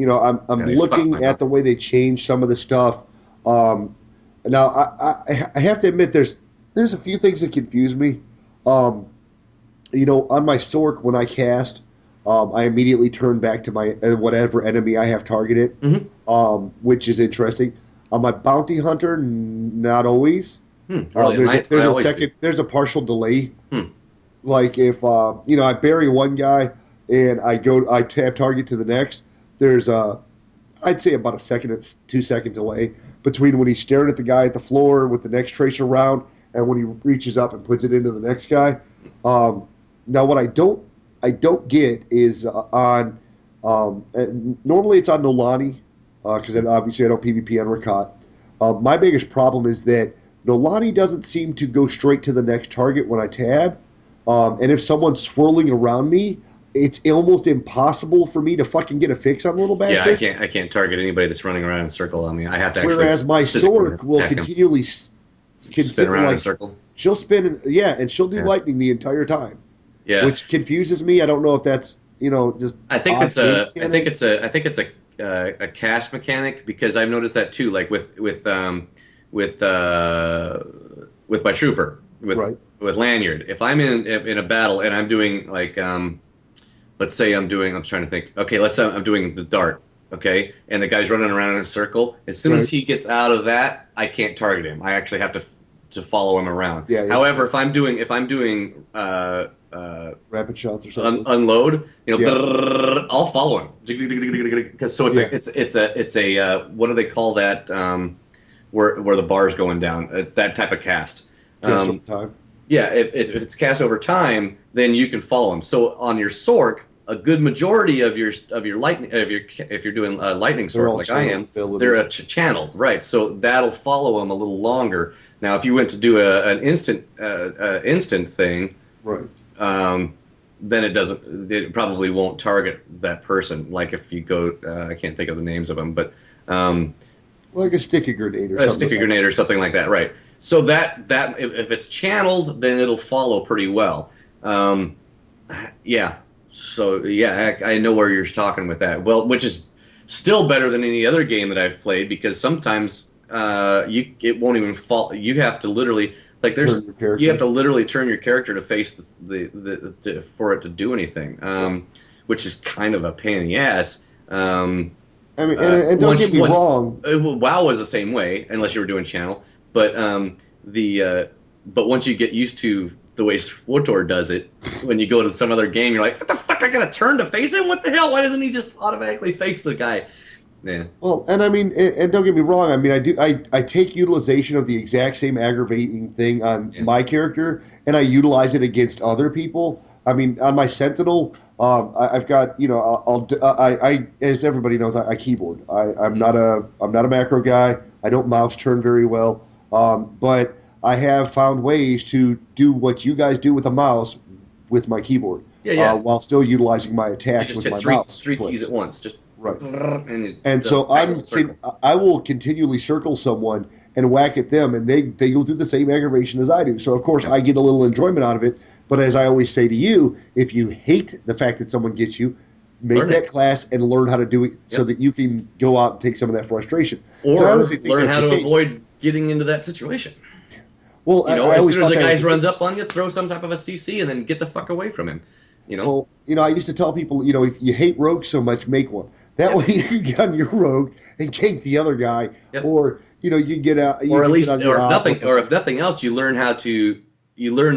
looking at the way they changed some of the stuff. Now I have to admit there's a few things that confuse me. On my Sork, when I cast, I immediately turn back to my whatever enemy I have targeted, which is interesting. On my Bounty Hunter, not always. There's a partial delay. Like if I bury one guy and I tap target to the next, there's I'd say about a 2 second delay between when he's staring at the guy at the floor with the next tracer round and when he reaches up and puts it into the next guy. Now, what I don't get is on normally it's on Nolani because obviously I don't PvP on Rakat. My biggest problem is that Nolani doesn't seem to go straight to the next target when I tab, and if someone's swirling around me, it's almost impossible for me to fucking get a fix on little bastard. Yeah, I can't target anybody that's running around in a circle on me. I have to actually. Whereas my Sork will continually spin around in a circle. She'll spin, and she'll do lightning the entire time. Yeah, which confuses me. I don't know if that's just. I think it's a cast mechanic because I've noticed that too. Like with my trooper with Lanyard. If I'm in a battle and I'm doing like let's say I'm trying to think. Okay, let's say I'm doing the dart. Okay, and the guy's running around in a circle. As soon as he gets out of that, I can't target him. I actually have to follow him around. Yeah. However, if I'm doing rapid shots or something, unload, I'll follow him because it's a what do they call that where the bar's going down, that type of cast. Cast over time. Yeah, if it's cast over time, then you can follow him. So on your Sork, a good majority of your lightning, if you're doing lightning Sork like I am, they're channeled, right? So that'll follow them a little longer. Now, if you went to do an instant thing, right? Then it probably won't target that person. Like if you go, I can't think of the names of them, but like a sticky grenade or something like that, right? So that if it's channeled, then it'll follow pretty well. Yeah. So yeah, I know where you're talking with that. Well, which is still better than any other game that I've played because sometimes it won't even fall. You have to literally you have to literally turn your character to face for it to do anything, which is kind of a pain in the ass. I mean, and don't get me wrong. WoW was the same way, unless you were doing channel. But but once you get used to the way SWTOR does it, when you go to some other game, you're like, what the fuck? I gotta turn to face him? What the hell? Why doesn't he just automatically face the guy? Yeah. Well, and I mean, and don't get me wrong. I mean, I take utilization of the exact same aggravating thing on Yeah. my character, and I utilize it against other people. I mean, on my Sentinel, I've got, as everybody knows, I keyboard. I'm not a macro guy. I don't mouse turn very well, but I have found ways to do what you guys do with a mouse with my keyboard, Yeah, yeah. while still utilizing my You attacks just with hit my three mouse keys clicks. at once. Just Right. and And so I will continually circle someone and whack at them, and they go through the same aggravation as I do. So of course I get a little enjoyment out of it. But as I always say to you, if you hate the fact that someone gets you, make Learn that it. class and learn how to do it so Yep. that you can go out and take some of that frustration. Or So I honestly think learn that's how the to case. avoid getting into that situation. Well, You know, I as always soon as thought a that guy was the runs case. up on you, throw some type of a CC and then get the fuck away from him. You know? Well, I used to tell people, if you hate rogues so much, make one. That way you can get on your rogue and gank the other guy, Yep. or you get out, or at least, get on your or if nothing else, you learn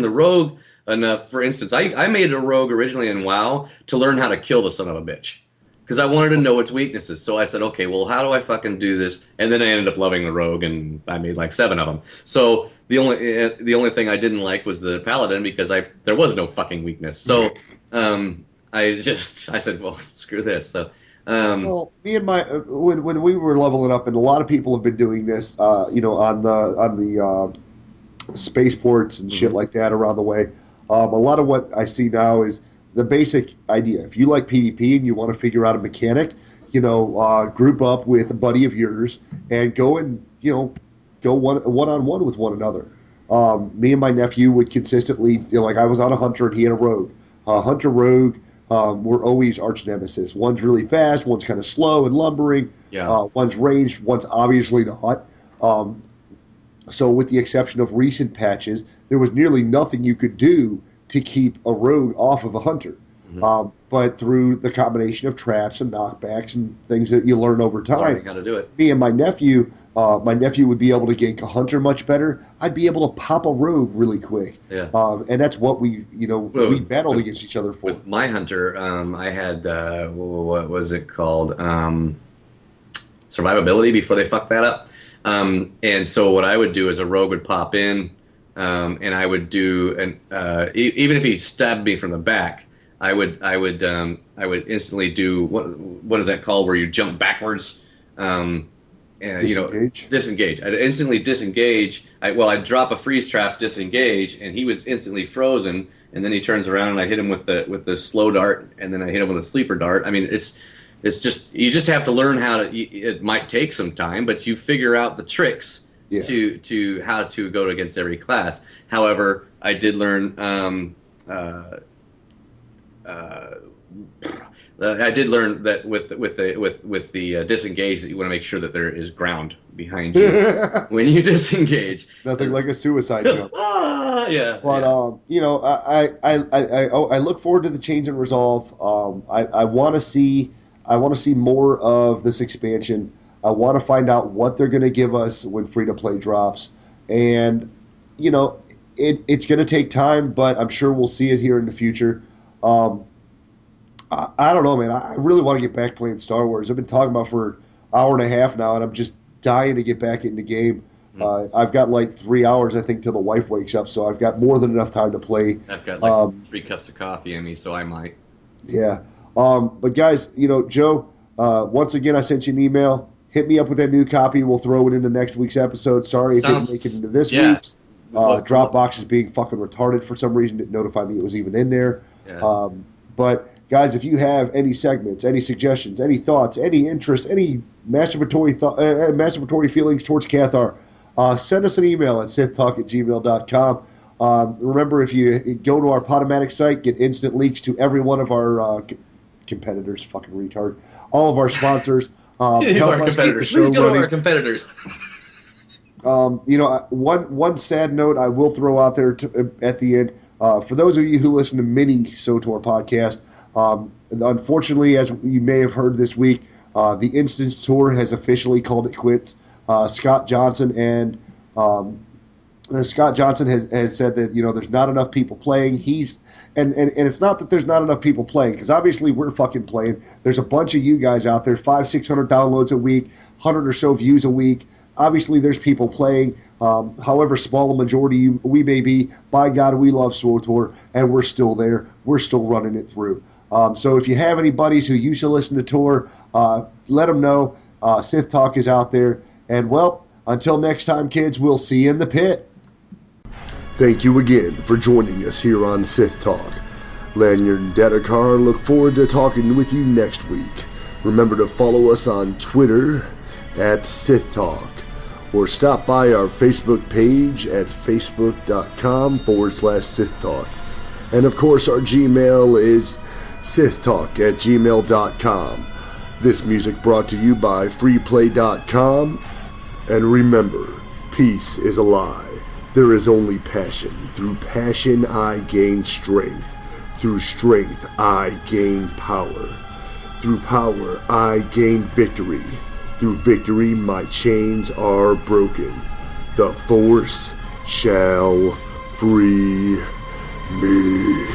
the rogue enough. For instance, I made a rogue originally in WoW to learn how to kill the son of a bitch because I wanted to know its weaknesses. So I said, okay, well, how do I fucking do this? And then I ended up loving the rogue, and I made like 7 of them. So the only thing I didn't like was the paladin because there was no fucking weakness. So I said, well, screw this. So. Well, me and my when we were leveling up, and a lot of people have been doing this, on the spaceports and shit like that around the way. A lot of what I see now is the basic idea. If you like PvP and you want to figure out a mechanic, group up with a buddy of yours and go and go one-on-one with one another. Me and my nephew would consistently, like I was on a hunter and he had a rogue. Hunter rogue were always arch nemesis. One's really fast, one's kind of slow and lumbering. Yeah. One's ranged, one's obviously not. So with the exception of recent patches, there was nearly nothing you could do to keep a rogue off of a hunter. But through the combination of traps and knockbacks and things that you learn over time, Learning how to do it. me and my nephew would be able to gank a hunter much better. I'd be able to pop a rogue really quick. Yeah. And that's what we battled against each other for. With my hunter, I had what was it called? Survivability before they fucked that up. And so what I would do is a rogue would pop in, and I would do even if he stabbed me from the back, I would instantly do what is that called where you jump backwards? Disengage? Disengage. I'd instantly disengage. I'd drop a freeze trap, disengage, and he was instantly frozen. And then he turns around and I hit him with the slow dart, and then I hit him with a sleeper dart. I mean, it's just you just have to learn how to. It might take some time, but you figure out the tricks to how to go against every class. However, I did learn. I did learn that with the disengage that you want to make sure that there is ground behind you when you disengage. Nothing like a suicide jump. Yeah. But I look forward to the change and resolve. I want to see more of this expansion. I want to find out what they're going to give us when free to play drops, and it's going to take time, but I'm sure we'll see it here in the future. I don't know, man. I really want to get back playing Star Wars. I've been talking about for an hour and a half now, and I'm just dying to get back in the game. I've got like 3 hours, I think, till the wife wakes up, so I've got more than enough time to play. I've got like 3 cups of coffee in me, so I might. Yeah. But guys, Joe, once again, I sent you an email. Hit me up with that new copy. We'll throw it into next week's episode. Sorry it didn't make it into this week's. Dropbox is being fucking retarded for some reason. Didn't notify me it was even in there. Yeah. But guys, if you have any segments, any suggestions, any thoughts, any interest, any masturbatory feelings towards Cathar, send us an email at sithtalk@gmail.com. Remember, if you go to our Podomatic site, get instant leaks to every one of our competitors, fucking retard, all of our sponsors. Help us keep the show Please go running. to our competitors. One sad note I will throw out there at the end. For those of you who listen to mini SOTOR podcast, unfortunately, as you may have heard this week, the Instance Tour has officially called it quits. Scott Johnson and Scott Johnson has said that there's not enough people playing. And it's not that there's not enough people playing, because obviously we're fucking playing. There's a bunch of you guys out there, 500-600 downloads a week, 100 or so views a week. Obviously there's people playing. However small a majority we may be, by God, we love SWTOR, and we're still there. We're still running it through. So if you have any buddies who used to listen to Tor, let them know. Sith Talk is out there. And, well, until next time, kids, we'll see you in the pit. Thank you again for joining us here on Sith Talk. Lanyard and Dedekar look forward to talking with you next week. Remember to follow us on Twitter at Sith Talk, or stop by our Facebook page at facebook.com/Sith Talk. And of course, our Gmail is sithtalk@gmail.com. This music brought to you by freeplay.com. And remember, peace is a lie. There is only passion. Through passion I gain strength. Through strength I gain power. Through power I gain victory. Through victory my chains are broken. The Force shall free me.